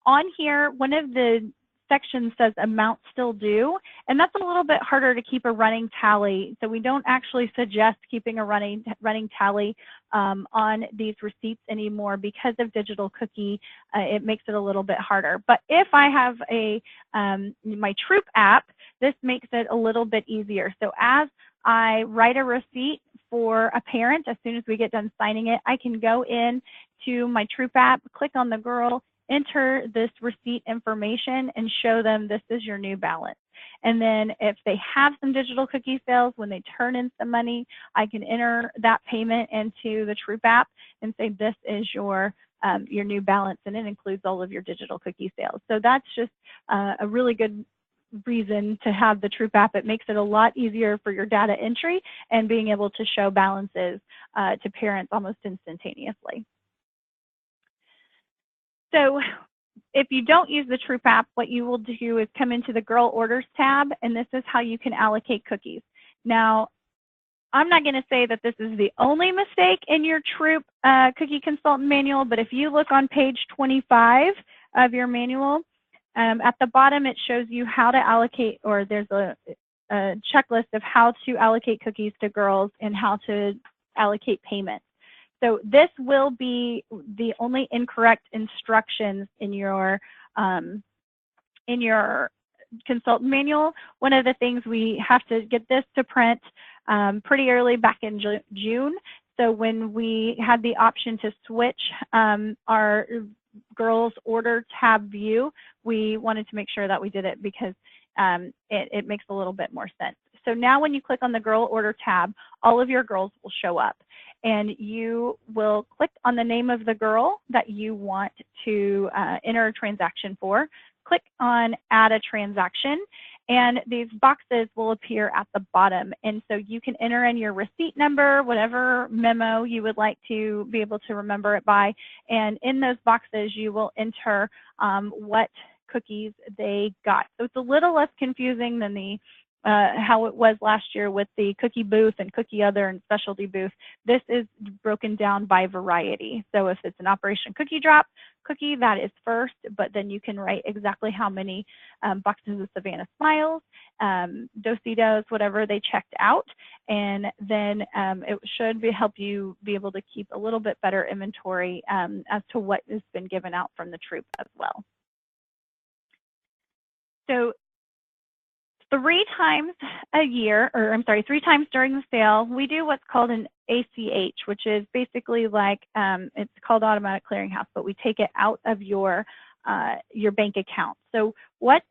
On here, one of the sections says amount still due, and that's a little bit harder to keep a running tally. So we don't actually suggest keeping a running tally on these receipts anymore because of digital cookie. It makes it a little bit harder. But if I have my Troop app, this makes it a little bit easier. So as I write a receipt for a parent, as soon as we get done signing it, I can go in to my Troop app, click on the girl, enter this receipt information, and show them this is your new balance. And then if they have some digital cookie sales, when they turn in some money, I can enter that payment into the Troop app and say this is your new balance, and it includes all of your digital cookie sales. So that's just a really good reason to have the Troop app. It makes it a lot easier for your data entry and being able to show balances to parents almost instantaneously. So if you don't use the Troop app, what you will do is come into the Girl Orders tab, and this is how you can allocate cookies. Now, I'm not going to say that this is the only mistake in your Troop Cookie Consultant Manual, but if you look on page 25 of your manual, at the bottom it shows you how to allocate, or there's a checklist of how to allocate cookies to girls and how to allocate payments. So this will be the only incorrect instructions in your consultant manual. One of the things, we have to get this to print pretty early back in June. So when we had the option to switch our girls order tab view, we wanted to make sure that we did it because it makes a little bit more sense. So now when you click on the girl order tab, all of your girls will show up, and you will click on the name of the girl that you want to enter a transaction for. Click on add a transaction, and these boxes will appear at the bottom. And so you can enter in your receipt number, whatever memo you would like to be able to remember it by. And in those boxes, you will enter what cookies they got. So it's a little less confusing than the how it was last year with the cookie booth and cookie other and specialty booth. This is broken down by variety. So if it's an Operation Cookie Drop cookie, that is first, but then you can write exactly how many boxes of Savannah Smiles, Dositos, whatever they checked out, and then it should help you be able to keep a little bit better inventory as to what has been given out from the troop as well. So 3 times a year, or I'm sorry, 3 times during the sale, we do what's called an ACH, which is basically like, it's called automatic clearinghouse, but we take it out of your bank account. So what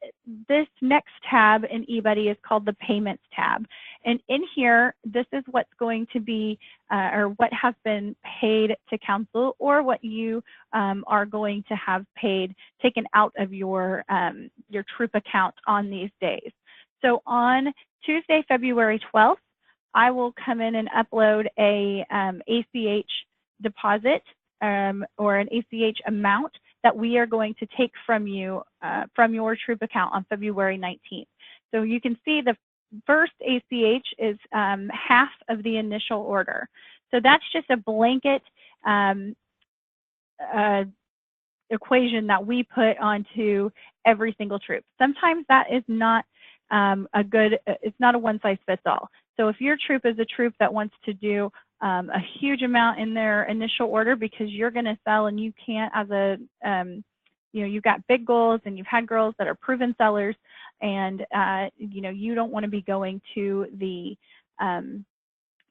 this next tab in eBudde is called the payments tab. And in here, this is what's going to be, or what has been paid to council, or what you are going to have paid, taken out of your troop account on these days. So on Tuesday, February 12th, I will come in and upload a ACH deposit or an ACH amount that we are going to take from you, from your troop account on February 19th. So you can see the first ACH is half of the initial order. So that's just a blanket equation that we put onto every single troop. Sometimes that is not it's not a one-size-fits-all. So if your troop is a troop that wants to do a huge amount in their initial order because you're going to sell and you can't, as a, you've got big goals and you've had girls that are proven sellers, and you don't want to be going to the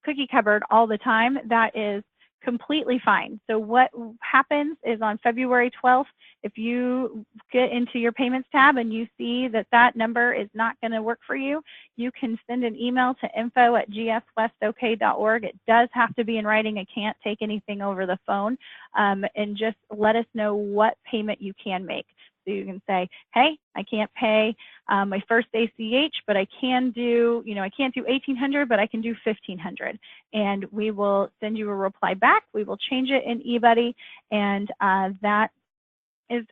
cookie cupboard all the time, that is completely fine. So what happens is on February 12th, if you get into your payments tab and you see that that number is not going to work for you, you can send an email to info@gswestok.org. It does have to be in writing. I can't take anything over the phone, and just let us know what payment you can make. So you can say, hey, I can't pay my first ACH, but I can do, I can't do $1,800, but I can do $1,500. And we will send you a reply back. We will change it in eBudde, and that is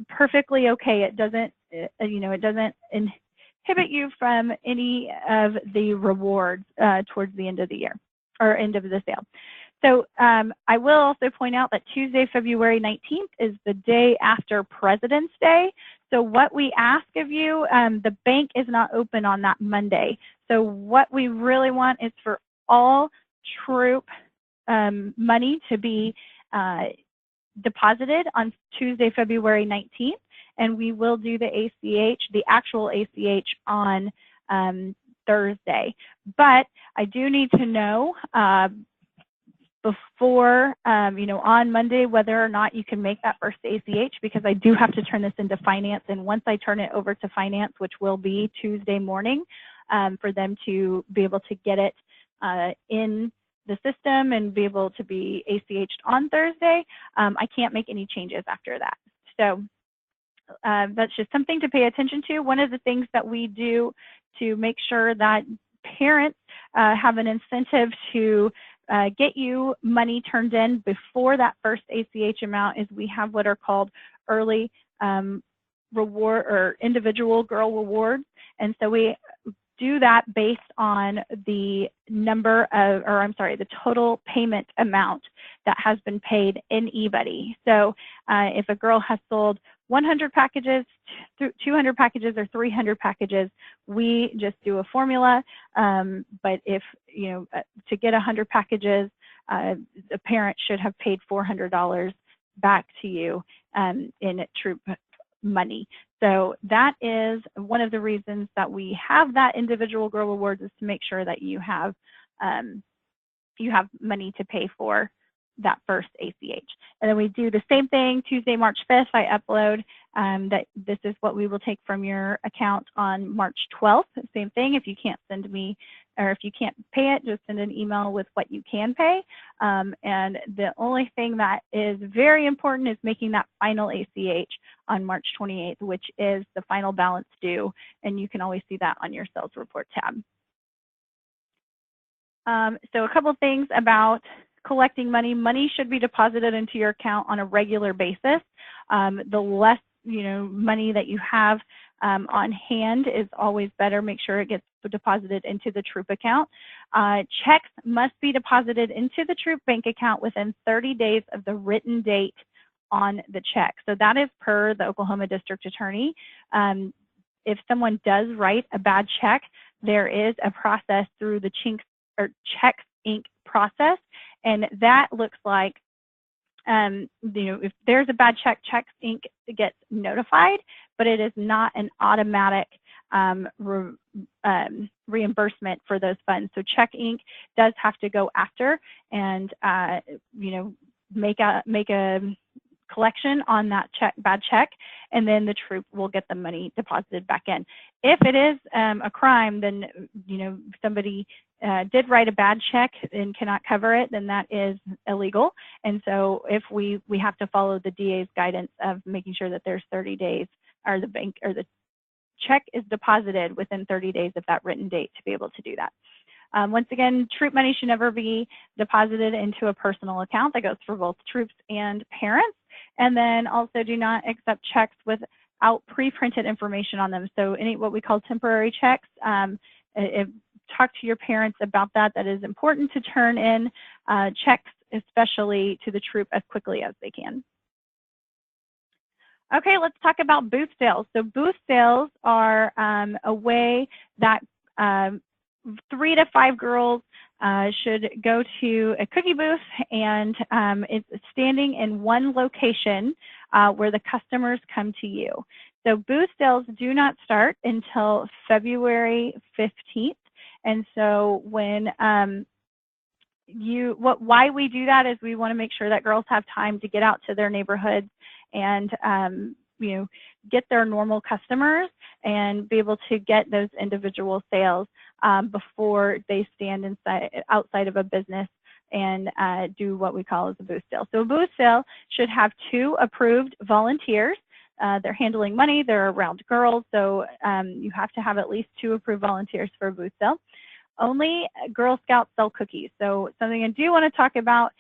perfectly okay. It doesn't, it doesn't inhibit you from any of the rewards towards the end of the year or end of the sale. So I will also point out that Tuesday, February 19th is the day after President's Day. So what we ask of you, the bank is not open on that Monday. So what we really want is for all troop money to be deposited on Tuesday, February 19th. And we will do the ACH, the actual ACH, on Thursday. But I do need to know before, on Monday, whether or not you can make that first ACH, because I do have to turn this into finance. And once I turn it over to finance, which will be Tuesday morning, for them to be able to get it in the system and be able to be ACH'd on Thursday, I can't make any changes after that. So that's just something to pay attention to. One of the things that we do to make sure that parents have an incentive to get you money turned in before that first ACH amount is we have what are called early reward or individual girl rewards. And so we do that based on the number of, or I'm sorry, the total payment amount that has been paid in eBudde. So if a girl has sold 100 packages, 200 packages, or 300 packages, we just do a formula. But if, to get 100 packages, a parent should have paid $400 back to you in troop money. So that is one of the reasons that we have that individual girl awards, is to make sure that you have money to pay for that first ACH. And then we do the same thing Tuesday, March 5th. I upload that this is what we will take from your account on March 12th. Same thing. If you can't send me, or if you can't pay it, just send an email with what you can pay. And the only thing that is very important is making that final ACH on March 28th, which is the final balance due. And you can always see that on your sales report tab. So a couple things about collecting money. Money should be deposited into your account on a regular basis. The less money that you have on hand is always better. Make sure it gets deposited into the troop account. Checks must be deposited into the troop bank account within 30 days of the written date on the check. So that is per the Oklahoma District Attorney. If someone does write a bad check, there is a process through the Checks Inc. process, and that looks like if there's a bad check, Checks Inc. gets notified, but it is not an automatic reimbursement for those funds. So Checks Inc. does have to go after and make a collection on that bad check, and then the troop will get the money deposited back in. If it is a crime, then somebody did write a bad check and cannot cover it, then that is illegal. And so if we have to follow the DA's guidance of making sure that there's 30 days, or the bank or the check is deposited within 30 days of that written date to be able to do that. Once again, troop money should never be deposited into a personal account. That goes for both troops and parents. And then also do not accept checks without pre-printed information on them. So what we call temporary checks, talk to your parents about that. That is important to turn in checks, especially to the troop, as quickly as they can. Okay, let's talk about booth sales. So booth sales are a way that 3 to 5 girls should go to a cookie booth, and it's standing in one location where the customers come to you. So booth sales do not start until February 15th. And so when why we do that is we want to make sure that girls have time to get out to their neighborhoods and get their normal customers and be able to get those individual sales before they stand outside of a business and do what we call as a booth sale. So a booth sale should have 2 approved volunteers. They're handling money, they're around girls, so you have to have at least 2 approved volunteers for a booth sale. Only Girl Scouts sell cookies. So something I do want to talk about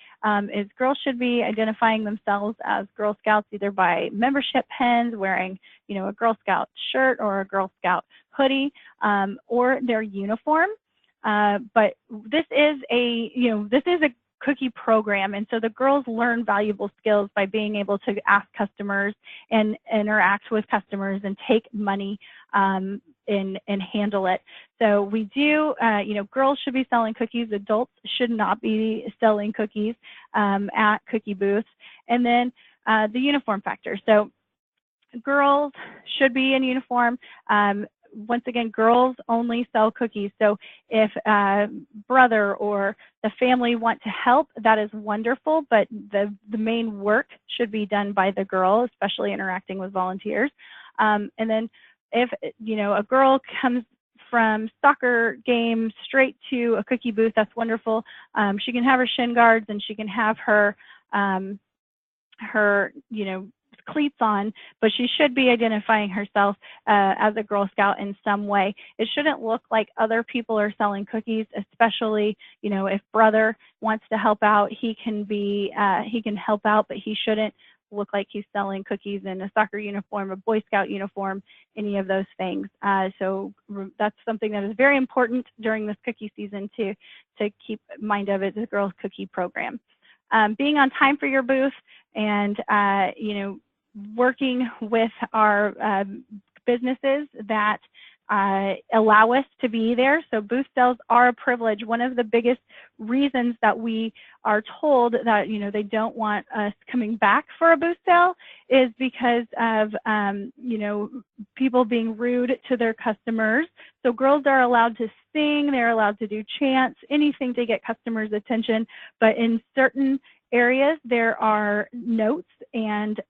is girls should be identifying themselves as Girl Scouts either by membership pins, wearing a Girl Scout shirt or a Girl Scout hoodie, or their uniform. But this is a cookie program, and so the girls learn valuable skills by being able to ask customers and interact with customers and take money and handle it. So we do, girls should be selling cookies. Adults should not be selling cookies at cookie booths. And then the uniform factor. So girls should be in uniform. Once again, girls only sell cookies. So if brother or the family want to help, that is wonderful, but the main work should be done by the girl, especially interacting with volunteers. And then if a girl comes from soccer game straight to a cookie booth, that's wonderful. She can have her shin guards and she can have her cleats on, but she should be identifying herself as a Girl Scout in some way. It shouldn't look like other people are selling cookies, especially, if brother wants to help out, he can help out, but he shouldn't look like he's selling cookies in a soccer uniform, a Boy Scout uniform, any of those things. So that's something that is very important during this cookie season to keep in mind of it, the Girls Cookie program. Being on time for your booth and, working with our businesses that allow us to be there. So booth sales are a privilege. One of the biggest reasons that we are told that, you know, they don't want us coming back for a booth sale is because of, you know, people being rude to their customers. So girls are allowed to sing, they're allowed to do chants, anything to get customers' attention, but in certain areas there are notes and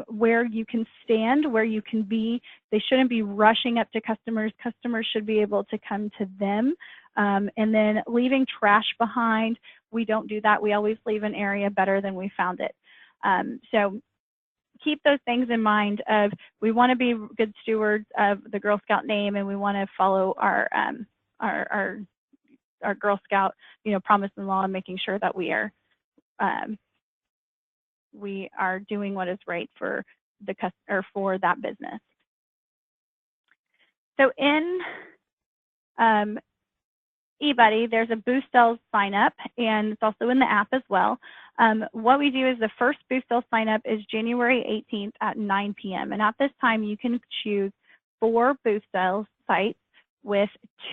where you can stand, where you can be. They shouldn't be rushing up to customers. Customers should be able to come to them. And then leaving trash behind, we don't do that. We always leave an area better than we found it. So keep those things in mind of we want to be good stewards of the Girl Scout name, and we want to follow our Girl Scout, you know, promise and law, and making sure that we are doing what is right for the customer, for that business. So in eBudde, there's a booth sales sign up, and it's also in the app as well. What we do is the first booth sales sign up is January 18th at 9 p.m. And at this time, you can choose 4 booth sales sites with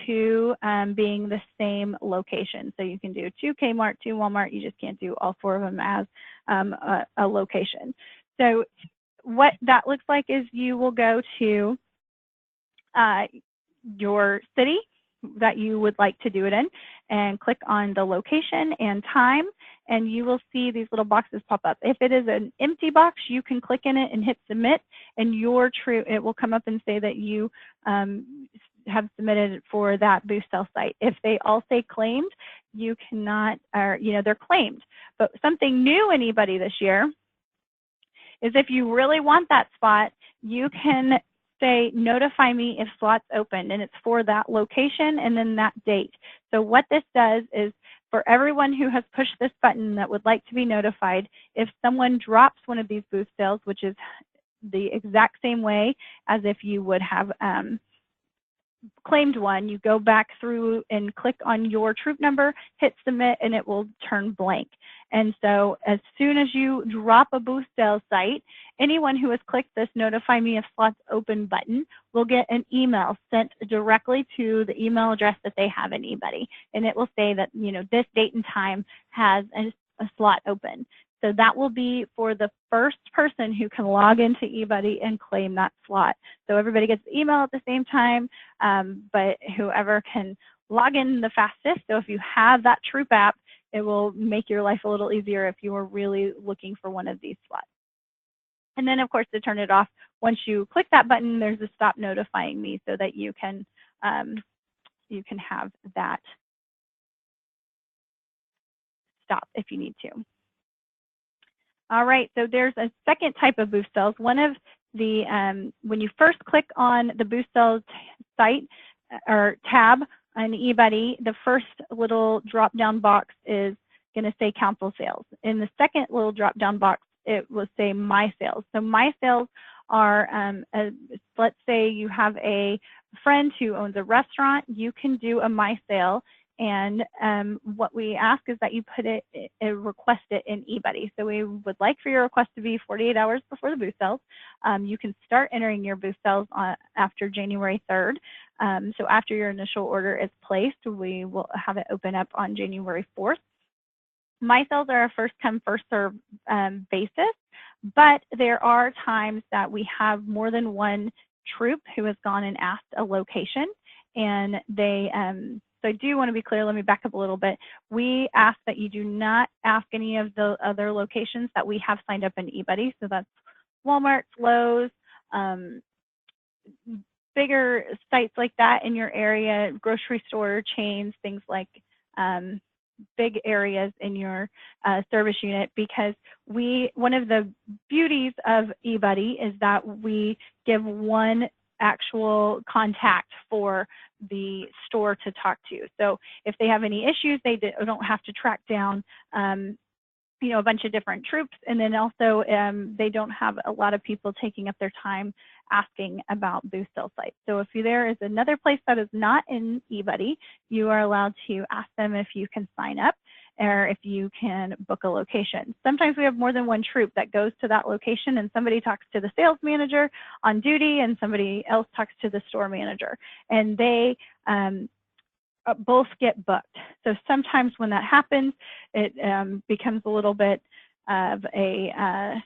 2 being the same location. So you can do 2 Kmart, 2 Walmart. You just can't do all 4 of them as a location. So what that looks like is you will go to your city that you would like to do it in and click on the location and time, and you will see these little boxes pop up. If it is an empty box, you can click in it and hit submit, and it will come up and say that you have submitted for that booth sale site. If they all say claimed, you cannot, or you know, they're claimed. But something new in eBudde this year is if you really want that spot, you can say notify me if slots open, and it's for that location and then that date. So what this does is for everyone who has pushed this button that would like to be notified, if someone drops one of these booth sales, which is the exact same way as if you would have claimed one, you go back through and click on your troop number, hit submit, and it will turn blank. And so as soon as you drop a booth sales site, anyone who has clicked this notify me if slots open button will get an email sent directly to the email address that they have in eBudde. And it will say that, you know, this date and time has a slot open. So that will be for the first person who can log into eBudde and claim that slot. So everybody gets the email at the same time, but whoever can log in the fastest. So if you have that Troop app, it will make your life a little easier if you are really looking for one of these slots. And then, of course, to turn it off, once you click that button, there's a stop notifying me so that you can have that stop if you need to. All right, so there's a second type of booth sales. One of the, when you first click on the booth sales site or tab on eBudde, the first little drop-down box is going to say council sales. In the second little drop-down box, it will say my sales. So my sales are, let's say you have a friend who owns a restaurant, you can do a my sale. And what we ask is that you put it, request it in eBudde. So we would like for your request to be 48 hours before the booth sales. You can start entering your booth sales after January 3rd. So after your initial order is placed, we will have it open up on January 4th. My sales are a first come, first serve basis, but there are times that we have more than one troop who has gone and asked a location, and they, so I do want to be clear, let me back up a little bit. We ask that you do not ask any of the other locations that we have signed up in eBudde. So that's Walmart, Lowe's, bigger sites like that in your area, grocery store chains, things like big areas in your service unit, because one of the beauties of eBudde is that we give one actual contact for the store to talk to. So if they have any issues, they don't have to track down you know, a bunch of different troops, and then also they don't have a lot of people taking up their time asking about booth sale sites. So if there is another place that is not in eBudde, you are allowed to ask them if you can sign up, or if you can book a location. Sometimes we have more than one troop that goes to that location, and somebody talks to the sales manager on duty and somebody else talks to the store manager, and they both get booked. So sometimes when that happens, it becomes a little bit of a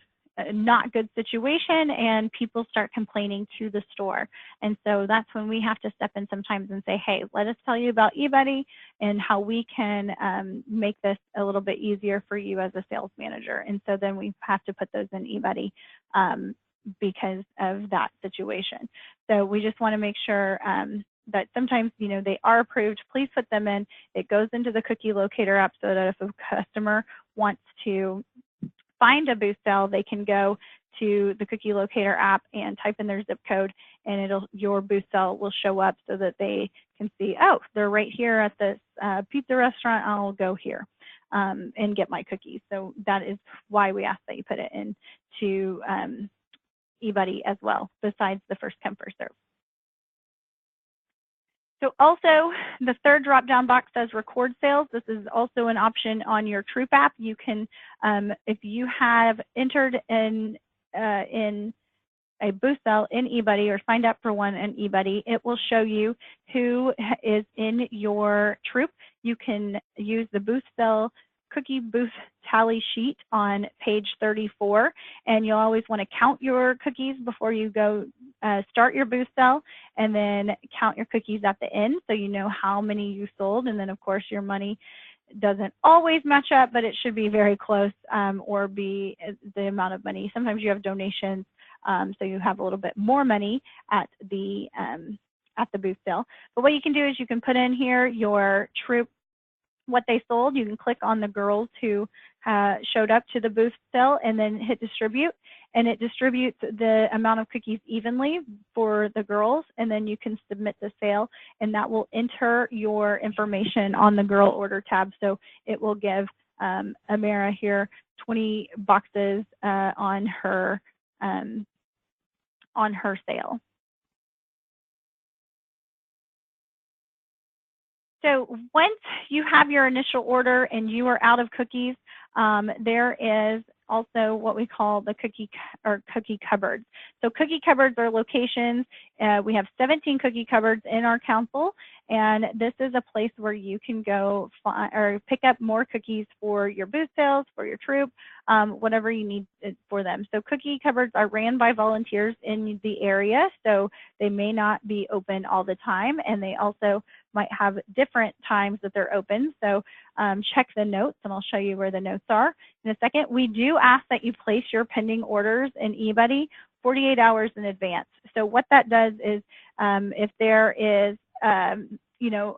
not good situation, and people start complaining to the store. And so that's when we have to step in sometimes and say, hey, let us tell you about eBudde and how we can make this a little bit easier for you as a sales manager. And so then we have to put those in eBudde because of that situation. So we just want to make sure that sometimes, you know, they are approved. Please put them in. It goes into the cookie locator app so that if a customer wants to find a booth cell, they can go to the cookie locator app and type in their zip code, and your booth cell will show up so that they can see, oh, they're right here at this pizza restaurant. I'll go here and get my cookies. So that is why we ask that you put it into eBudde as well, besides the first come, first serve. So also, the third drop-down box says record sales. This is also an option on your Troop app. You can, if you have entered in a booth cell in eBudde or signed up for one in eBudde, it will show you who is in your Troop. You can use the booth cell cookie booth tally sheet on page 34, and you'll always want to count your cookies before you go start your booth cell, and then count your cookies at the end so you know how many you sold. And then of course your money doesn't always match up, but it should be very close or be the amount of money. Sometimes you have donations, so you have a little bit more money at the booth sale. But what you can do is you can put in here your Troop, what they sold. You can click on the girls who showed up to the booth sale and then hit distribute, and it distributes the amount of cookies evenly for the girls, and then you can submit the sale, and that will enter your information on the girl order tab. So it will give Amara here 20 boxes on her sale. So once you have your initial order and you are out of cookies, there is also what we call the cookie cupboards. So cookie cupboards are locations. We have 17 cookie cupboards in our council, and this is a place where you can go or pick up more cookies for your booth sales, for your Troop, whatever you need for them. So cookie cupboards are ran by volunteers in the area, so they may not be open all the time, and they also might have different times that they're open. So check the notes, and I'll show you where the notes are in a second. We do ask that you place your pending orders in eBudde 48 hours in advance. So what that does is if there is, you know,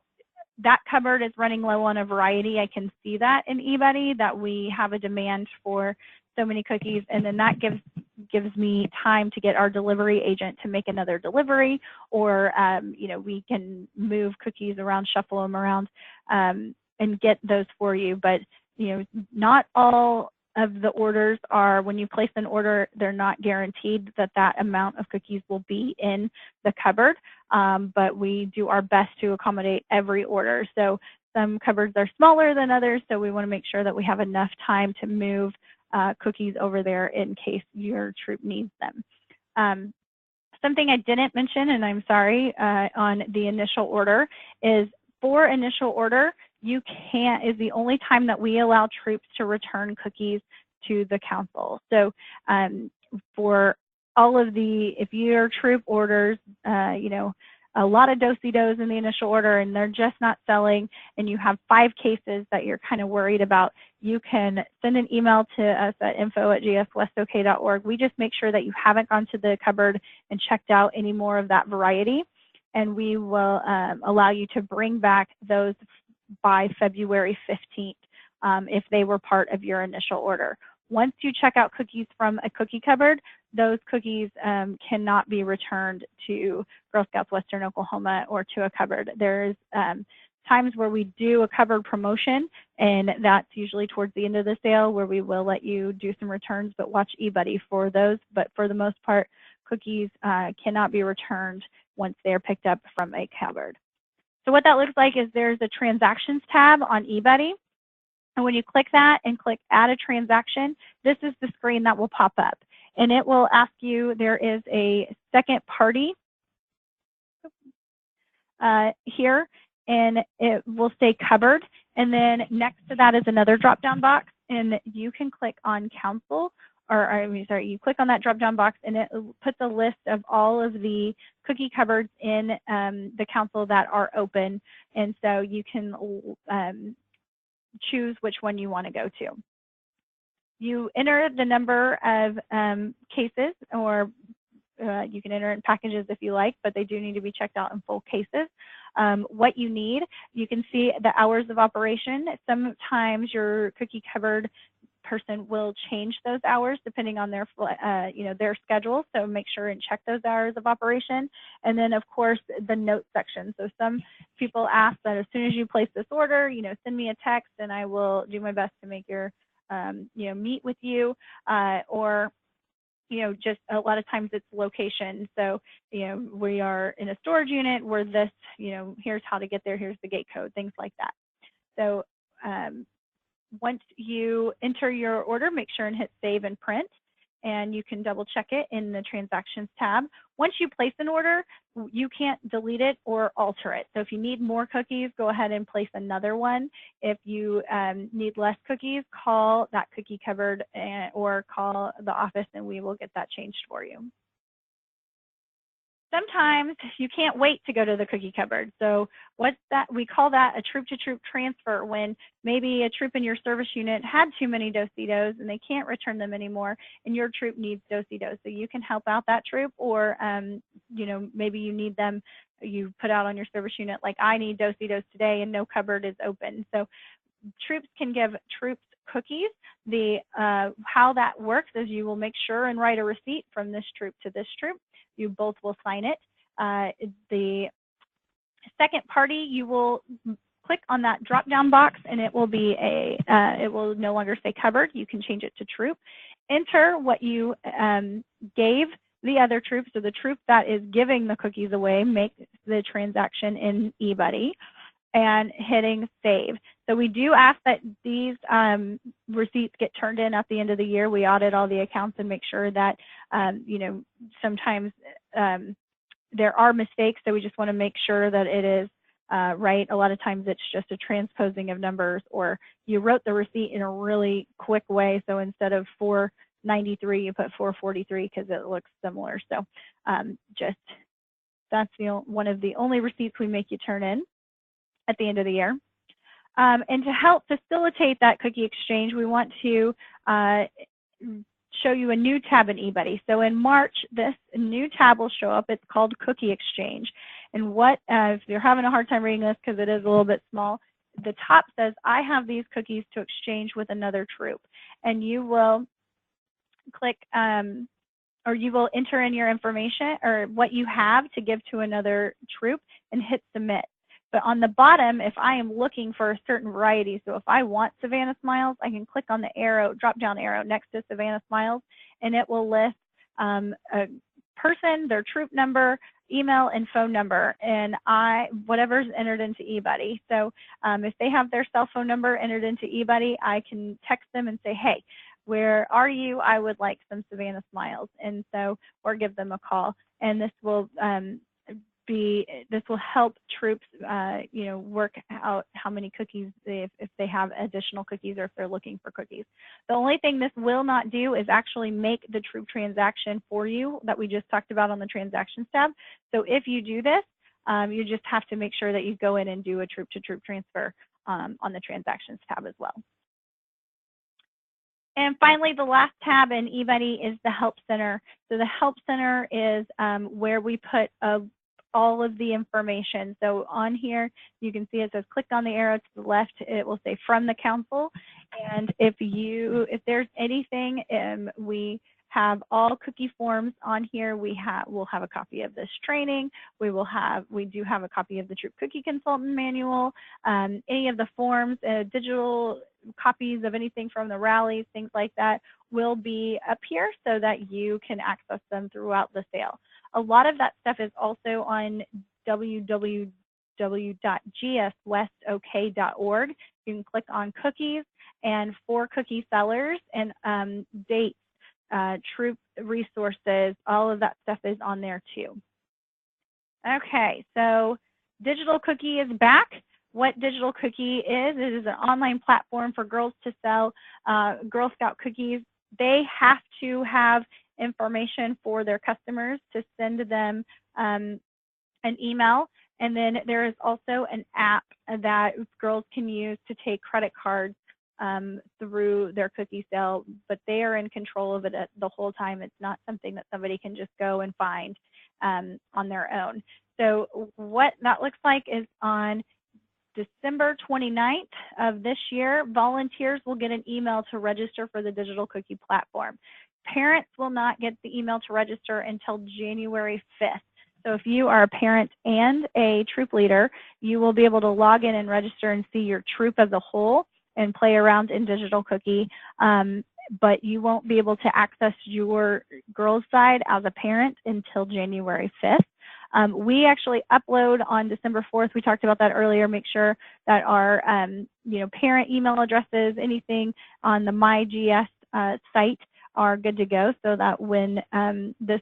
that cupboard is running low on a variety, I can see that in eBudde that we have a demand for so many cookies, and then that gives me time to get our delivery agent to make another delivery, or you know, we can move cookies around, shuffle them around, and get those for you. But you know, not all of the orders are, when you place an order, they're not guaranteed that that amount of cookies will be in the cupboard, but we do our best to accommodate every order. So some cupboards are smaller than others, so we want to make sure that we have enough time to move cookies over there in case your Troop needs them. Something I didn't mention, and I'm sorry, on the initial order is for initial order, you can't, is the only time that we allow Troops to return cookies to the council. So for all of the, if your Troop orders, you know, a lot of do-si-dos in the initial order and they're just not selling, and you have 5 cases that you're kind of worried about, you can send an email to us at info@gswestok.org. We just make sure that you haven't gone to the cupboard and checked out any more of that variety, and we will allow you to bring back those by February 15th if they were part of your initial order. Once you check out cookies from a cookie cupboard, those cookies cannot be returned to Girl Scouts Western Oklahoma or to a cupboard. There's times where we do a cupboard promotion, and that's usually towards the end of the sale where we will let you do some returns, but watch eBudde for those. But for the most part, cookies cannot be returned once they're picked up from a cupboard. So what that looks like is there's a transactions tab on eBudde. And when you click that and click add a transaction, this is the screen that will pop up. And it will ask you, there is a second party here, and it will say covered. And then next to that is another drop-down box, and you can click on council, you click on that drop-down box, and it puts a list of all of the cookie cupboards in the council that are open. And so you can choose which one you want to go to. You enter the number of cases, or you can enter in packages if you like, but they do need to be checked out in full cases. What you need, you can see the hours of operation. Sometimes your cookie cupboard person will change those hours depending on their their schedule, so make sure and check those hours of operation. And then of course the note section. So some people ask that as soon as you place this order, send me a text and I will do my best to make your meet with you, or just a lot of times it's location. So, we are in a storage unit, we're this, here's how to get there, here's the gate code, things like that. So once you enter your order, make sure and hit save and print, and you can double check it in the transactions tab. Once you place an order, you can't delete it or alter it. So if you need more cookies, go ahead and place another one. If you need less cookies, call that cookie cupboard or call the office and we will get that changed for you. Sometimes you can't wait to go to the cookie cupboard. So what's that? We call that a troop-to-troop transfer, when maybe a troop in your service unit had too many Do-si-dos and they can't return them anymore, and your troop needs Do-si-dos. So you can help out that troop, or maybe you need them, you put out on your service unit, like I need Do-si-dos today and no cupboard is open. So troops can give troops cookies. How that works is you will make sure and write a receipt from this troop to this troop. You both will sign it. The second party, you will click on that drop-down box, and it will be it will no longer say covered. You can change it to troop. Enter what you gave the other troop. So the troop that is giving the cookies away, make the transaction in eBudde, and hitting save. So we do ask that these receipts get turned in at the end of the year. We audit all the accounts and make sure that, sometimes there are mistakes, so we just want to make sure that it is right. A lot of times it's just a transposing of numbers, or you wrote the receipt in a really quick way. So instead of 493, you put 443 because it looks similar. So that's one of the only receipts we make you turn in at the end of the year. And to help facilitate that cookie exchange, we want to show you a new tab in eBudde. So in March, this new tab will show up. It's called Cookie Exchange. And if you're having a hard time reading this because it is a little bit small, the top says, I have these cookies to exchange with another troop. And you will click, or you will enter in your information or what you have to give to another troop and hit submit. But on the bottom, if I am looking for a certain variety, so if I want Savannah Smiles, I can click on the arrow, drop-down arrow next to Savannah Smiles, and it will list a person, their troop number, email, and phone number, and whatever's entered into eBudde. So if they have their cell phone number entered into eBudde, I can text them and say, hey, where are you? I would like some Savannah Smiles, and so, or give them a call, and this will help troops, work out how many cookies if they have additional cookies or if they're looking for cookies. The only thing this will not do is actually make the troop transaction for you that we just talked about on the transactions tab. So if you do this, you just have to make sure that you go in and do a troop-to-troop transfer on the transactions tab as well. And finally, the last tab in eBudde is the Help Center. So the Help Center is where we put all of the information. So on here, you can see it says click on the arrow to the left. It will say from the council. And if there's anything, we have all cookie forms on here. We'll have a copy of this training. We do have a copy of the Troop Cookie Consultant Manual, any of the forms, digital copies of anything from the rallies, things like that will be up here so that you can access them throughout the sale. A lot of that stuff is also on www.gswestok.org. You can click on cookies, and for cookie sellers, and dates, troop resources, all of that stuff is on there too. Okay, so Digital Cookie is back. What Digital Cookie is, it is an online platform for girls to sell Girl Scout cookies. They have to have information for their customers to send them an email. And then there is also an app that girls can use to take credit cards through their cookie sale, but they are in control of it the whole time. It's not something that somebody can just go and find on their own. So what that looks like is on December 29th of this year, volunteers will get an email to register for the Digital Cookie platform. Parents will not get the email to register until January 5th. So if you are a parent and a troop leader, you will be able to log in and register and see your troop as a whole and play around in Digital Cookie, but you won't be able to access your girls' side as a parent until January 5th. We actually upload on December 4th. We talked about that earlier. Make sure that our parent email addresses, anything on the MyGS site are good to go, so that when this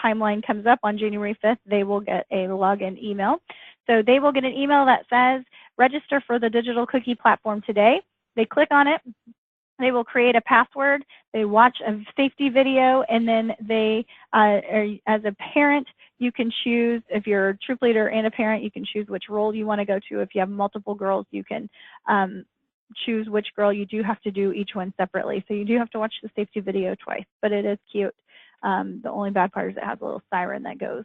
timeline comes up on January 5th, they will get a login email. So they will get an email that says, register for the Digital Cookie platform today. They click on it. They will create a password. They watch a safety video, and then they, as a parent, you can choose, if you're a troop leader and a parent, you can choose which role you want to go to. If you have multiple girls, you can choose which girl. You do have to do each one separately. So you do have to watch the safety video twice, but it is cute. The only bad part is it has a little siren that goes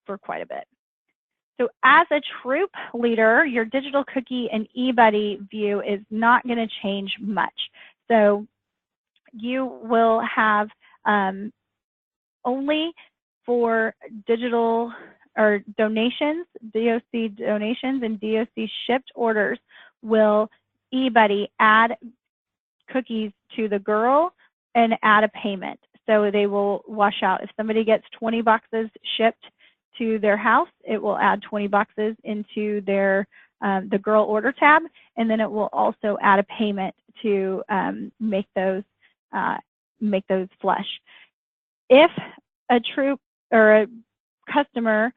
for quite a bit. So as a troop leader, your Digital Cookie and eBudde view is not going to change much. So you will have only for digital or donations, DOC donations and DOC shipped orders, will eBudde add cookies to the girl and add a payment. So they will wash out. If somebody gets 20 boxes shipped to their house, it will add 20 boxes into their the girl order tab, and then it will also add a payment to make those flush. If a troop or a customer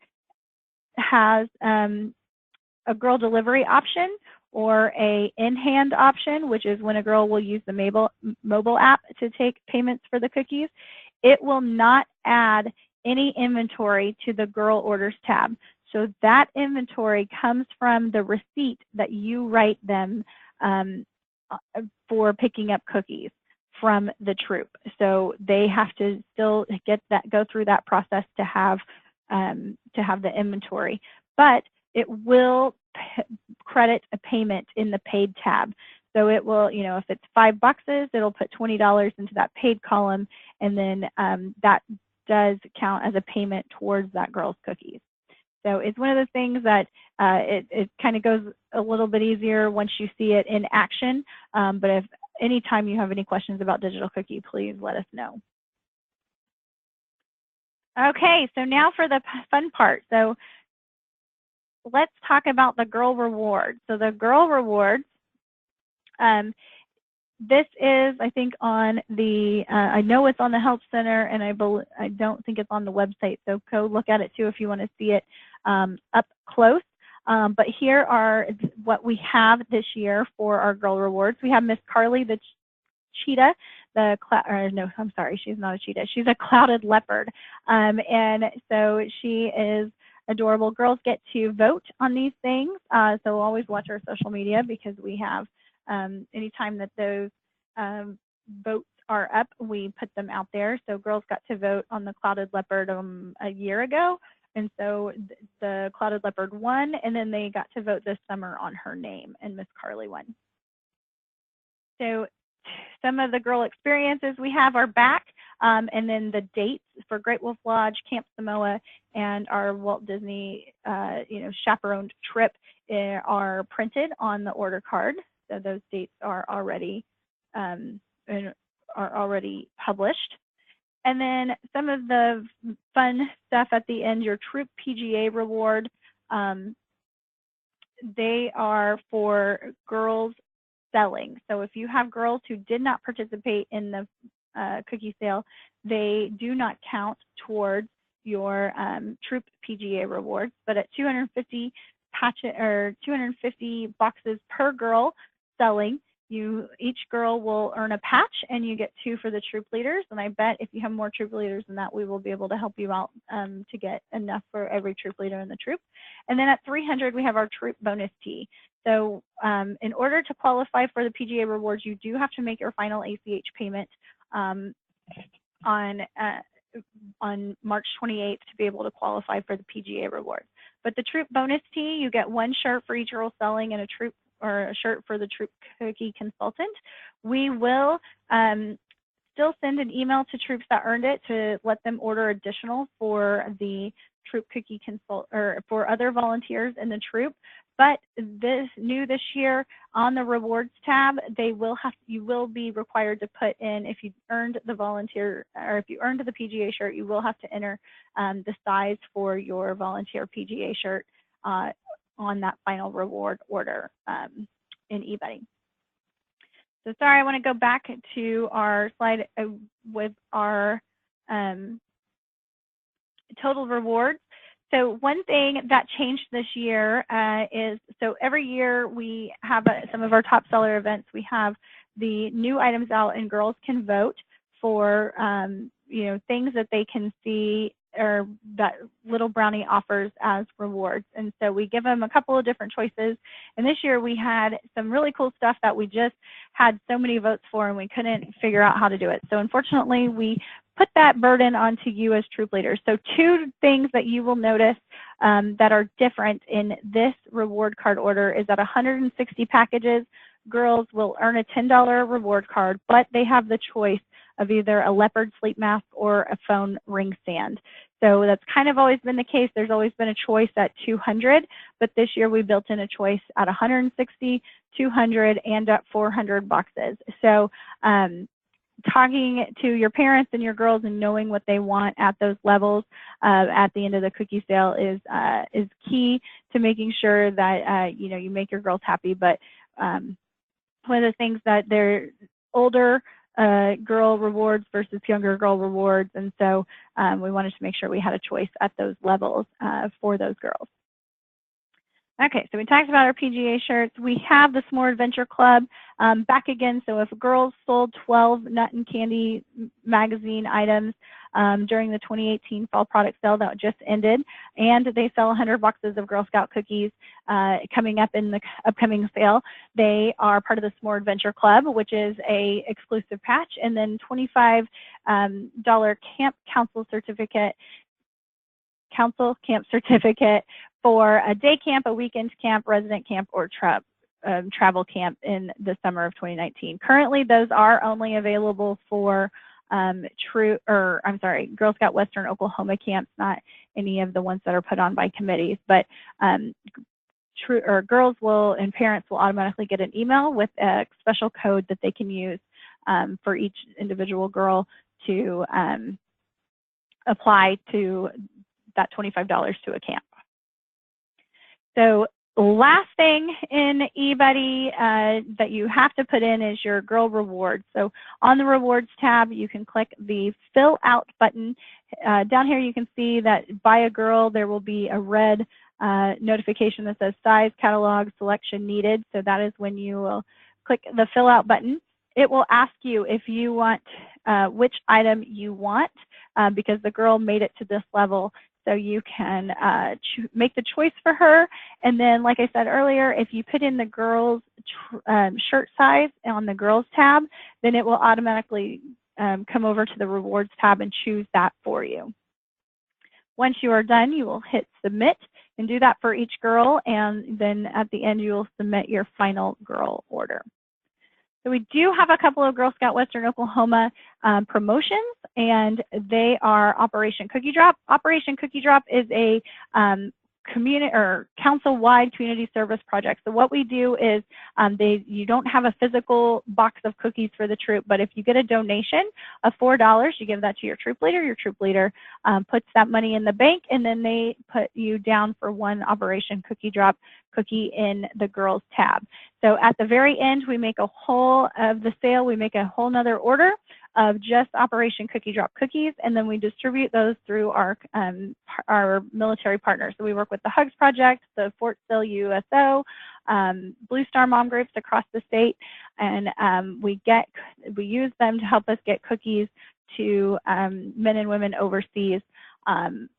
has a girl delivery option or a in-hand option, which is when a girl will use the mobile app to take payments for the cookies, it will not add any inventory to the girl orders tab. So that inventory comes from the receipt that you write them for picking up cookies from the troop. So they have to still go through that process to have the inventory, but it will credit a payment in the paid tab. So it will, if it's 5 boxes, it'll put $20 into that paid column, and then that does count as a payment towards that girl's cookies. So it's one of those things that it kind of goes a little bit easier once you see it in action. But if anytime you have any questions about Digital Cookie, please let us know. Okay, so now for the fun part. So let's talk about the girl rewards. So the girl rewards, this is, I think, on the, I know it's on the Help Center, and I don't think it's on the website, so go look at it too if you want to see it up close. But here are what we have this year for our girl rewards. We have Miss Carly, the cheetah, no, I'm sorry, she's not a cheetah. She's a clouded leopard. And so she is adorable. Girls get to vote on these things. So always watch our social media, because we have, anytime that those votes are up, we put them out there. So girls got to vote on the clouded leopard a year ago. And so the clouded leopard won, and then they got to vote this summer on her name, and Miss Carly won. So some of the girl experiences we have are back, and then the dates for Great Wolf Lodge, Camp Samoa, and our Walt Disney, chaperoned trip are printed on the order card. So those dates are already published. And then some of the fun stuff at the end, your Troop PGA reward, they are for girls selling. So if you have girls who did not participate in the cookie sale, they do not count towards your troop PGA rewards. But at 250 250 boxes per girl selling, each girl will earn a patch, and you get 2 for the troop leaders. And I bet if you have more troop leaders than that, we will be able to help you out to get enough for every troop leader in the troop. And then at 300, we have our troop bonus tee. So in order to qualify for the PGA rewards, you do have to make your final ACH payment on March 28th to be able to qualify for the PGA rewards. But the troop bonus tee, you get 1 shirt for each girl selling and a shirt for the troop cookie consultant. We will still send an email to troops that earned it to let them order additional for the troop cookie consult or for other volunteers in the troop. But this year on the rewards tab, you will be required to put in, if you earned the volunteer or if you earned the PGA shirt, you will have to enter the size for your volunteer PGA shirt on that final reward order in eBudde. So sorry, I want to go back to our slide with our total rewards. So one thing that changed this year is, so every year we have some of our top seller events, we have the new items out and girls can vote for things that they can see or that Little Brownie offers as rewards. And so we give them a couple of different choices. And this year we had some really cool stuff that we just had so many votes for and we couldn't figure out how to do it. So unfortunately we put that burden onto you as troop leaders. So 2 things that you will notice that are different in this reward card order is that 160 packages, girls will earn a $10 reward card, but they have the choice of either a leopard sleep mask or a phone ring stand. So that's kind of always been the case. There's always been a choice at 200, but this year we built in a choice at 160, 200, and at 400 boxes. So talking to your parents and your girls and knowing what they want at those levels at the end of the cookie sale is key to making sure that you make your girls happy. But one of the things that they're older girl rewards versus younger girl rewards, and so we wanted to make sure we had a choice at those levels for those girls. Okay, so we talked about our PGA shirts. We have the S'more Adventure Club back again. So if girls sold 12 Nut and Candy magazine items during the 2018 fall product sale that just ended, and they sell 100 boxes of Girl Scout cookies coming up in the upcoming sale, they are part of the S'more Adventure Club, which is a exclusive patch, and then $25 camp council camp certificate for a day camp, a weekend camp, resident camp, or travel camp in the summer of 2019. Currently, those are only available for Girl Scout Western Oklahoma camps, not any of the ones that are put on by committees. But girls will and parents will automatically get an email with a special code that they can use for each individual girl to apply to that $25 to a camp. So last thing in eBudde that you have to put in is your girl rewards. So on the rewards tab, you can click the fill out button. Down here you can see that by a girl there will be a red notification that says size, catalog, selection needed. So that is when you will click the fill out button. It will ask you if you want which item you want because the girl made it to this level. So you can make the choice for her. And then, like I said earlier, if you put in the girls' shirt size on the girls tab, then it will automatically come over to the rewards tab and choose that for you. Once you are done, you will hit submit and do that for each girl. And then at the end, you will submit your final girl order. So we do have a couple of Girl Scout Western Oklahoma promotions, and they are Operation Cookie Drop. Operation Cookie Drop is a community or council-wide community service projects. So what we do is you don't have a physical box of cookies for the troop, but if you get a donation of $4, you give that to your troop leader. Your troop leader puts that money in the bank, and then they put you down for one Operation Cookie Drop cookie in the girls tab. So at the very end, we make a whole of the sale. We make a whole nother order of just Operation Cookie Drop cookies, and then we distribute those through our military partners. So we work with the Hugs Project, the Fort Sill USO, Blue Star Mom groups across the state, and we use them to help us get cookies to men and women overseas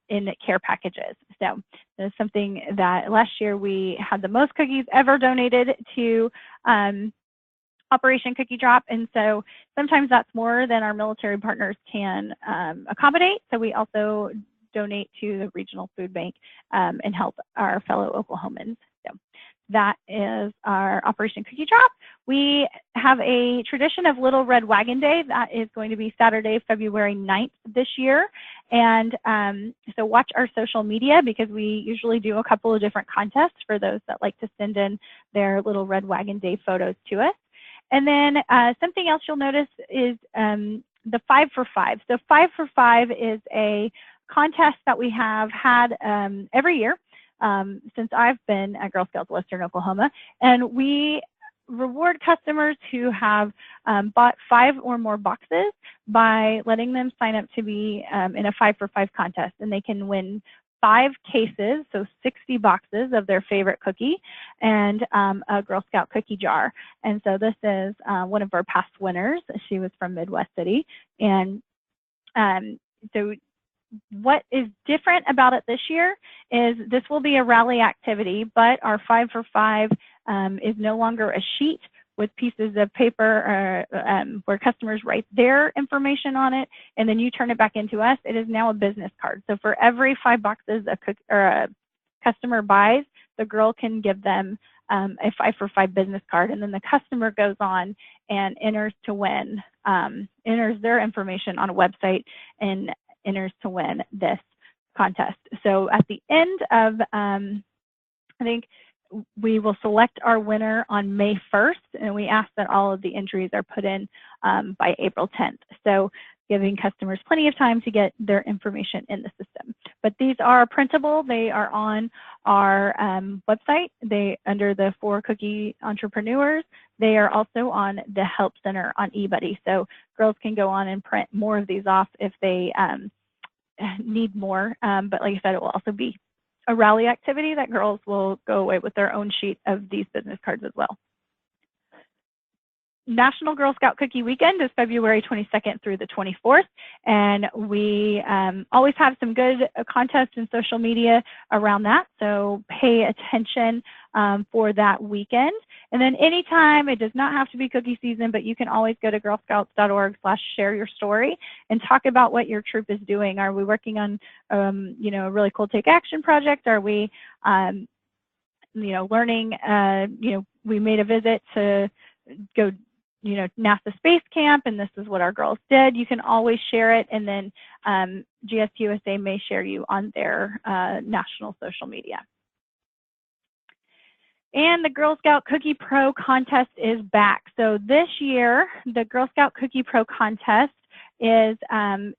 in care packages. So it's something that last year we had the most cookies ever donated to Operation Cookie Drop, and so sometimes that's more than our military partners can accommodate. So we also donate to the regional food bank and help our fellow Oklahomans. So that is our Operation Cookie Drop. We have a tradition of Little Red Wagon Day. That is going to be Saturday, February 9th this year. And so watch our social media, because we usually do a couple of different contests for those that like to send in their Little Red Wagon Day photos to us. And then something else you'll notice is the 5 for 5. So 5 for 5 is a contest that we have had every year since I've been at Girl Scouts Western Oklahoma. And we reward customers who have bought 5 or more boxes by letting them sign up to be in a 5 for 5 contest. And they can win 5 cases, so 60 boxes of their favorite cookie, and a Girl Scout cookie jar. And so this is one of our past winners. She was from Midwest City. And so what is different about it this year is this will be a rally activity, but our 5 for 5 is no longer a sheet with pieces of paper where customers write their information on it, and then you turn it back into us. It is now a business card. So for every 5 boxes a customer buys, the girl can give them a 5 for 5 business card, and then the customer goes on and enters to win, enters their information on a website and enters to win this contest. So at the end of, I think we will select our winner on May 1st, and we ask that all of the entries are put in by April 10th. So giving customers plenty of time to get their information in the system. But these are printable. They are on our website. They under the 4 Cookie Entrepreneurs. They are also on the Help Center on eBudde. So girls can go on and print more of these off if they need more. But like I said, it will also be a rally activity that girls will go away with their own sheet of these business cards as well. National Girl Scout Cookie Weekend is February 22nd through the 24th, and we always have some good contests and social media around that, so pay attention for that weekend. And then anytime, it does not have to be cookie season, but you can always go to girlscouts.org/share your story and talk about what your troop is doing. Are we working on you know, a really cool Take Action project? Are we you know, learning, you know, we made a visit to go, you know, NASA Space Camp, and this is what our girls did. You can always share it, and then GSUSA may share you on their national social media. And the Girl Scout Cookie Pro contest is back. So this year, the Girl Scout Cookie Pro contest is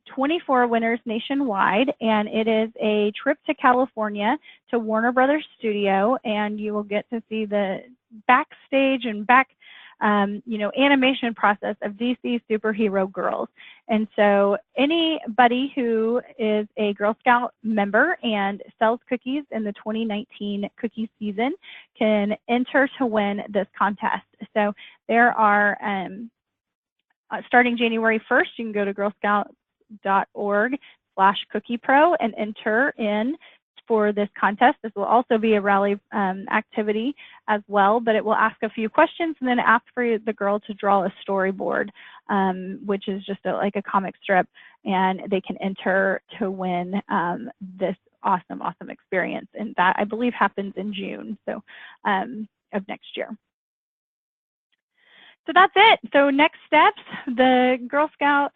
24 winners nationwide, and it is a trip to California to Warner Brothers Studio, and you will get to see the backstage and back you know, animation process of DC superhero girls. And so anybody who is a Girl Scout member and sells cookies in the 2019 cookie season can enter to win this contest. So there are, starting January 1st, you can go to girlscouts.org/cookiepro and enter in for this contest. This will also be a rally activity as well, but it will ask a few questions and then ask for the girl to draw a storyboard, which is just like a comic strip, and they can enter to win this awesome, awesome experience. And that, I believe, happens in June, so of next year. So that's it. So next steps, the Girl Scout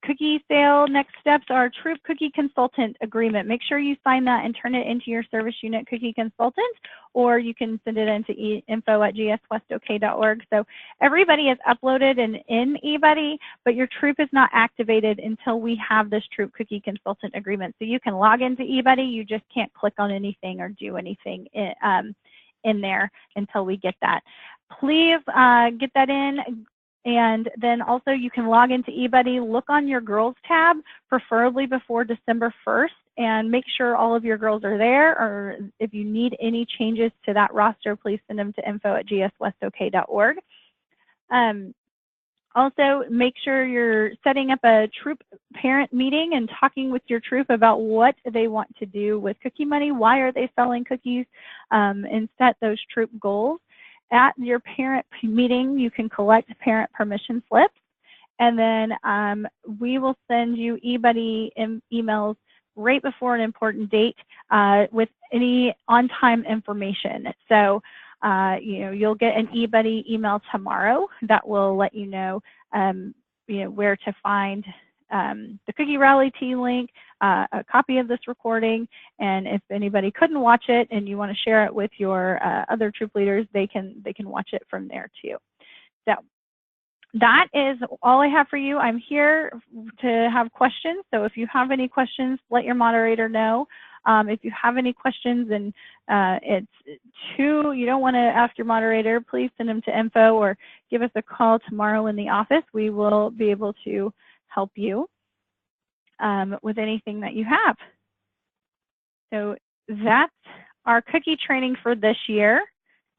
cookie sale next steps are Troop Cookie Consultant Agreement. Make sure you sign that and turn it into your service unit cookie consultant, or you can send it into info@gswestok.org. So everybody is uploaded and in eBudde, but your troop is not activated until we have this Troop Cookie Consultant Agreement. So you can log into eBudde, you just can't click on anything or do anything in there until we get that. Please get that in. And then also you can log into eBudde, look on your girls tab, preferably before December 1st, and make sure all of your girls are there, or if you need any changes to that roster, please send them to info@gswestok.org. Also, make sure you're setting up a troop parent meeting and talking with your troop about what they want to do with cookie money, why are they selling cookies, and set those troop goals. At your parent meeting, you can collect parent permission slips, and then we will send you eBudde emails right before an important date with any on-time information. So, you'll get an eBudde email tomorrow that will let you know, where to find the Cookie Rally Tea link, a copy of this recording, and if anybody couldn't watch it and you want to share it with your other troop leaders, they can watch it from there too. So that is all I have for you. I'm here to have questions, so if you have any questions, let your moderator know. If you have any questions and you don't want to ask your moderator, please send them to info or give us a call tomorrow in the office. We will be able to help you with anything that you have. So that's our cookie training for this year.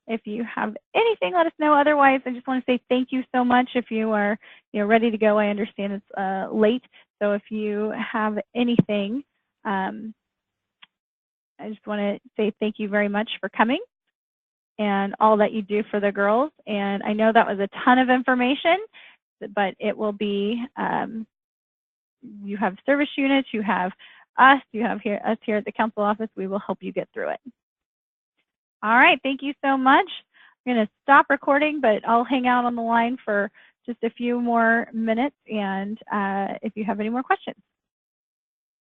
If you have anything, let us know. Otherwise, I just want to say thank you so much. If you are ready to go, I understand it's late. So if you have anything, I just want to say thank you very much for coming and all that you do for the girls. And I know that was a ton of information, but it will be, you have service units, you have us, you have us here at the council office. We will help you get through it. All right, thank you so much. I'm going to stop recording, but I'll hang out on the line for just a few more minutes, and if you have any more questions.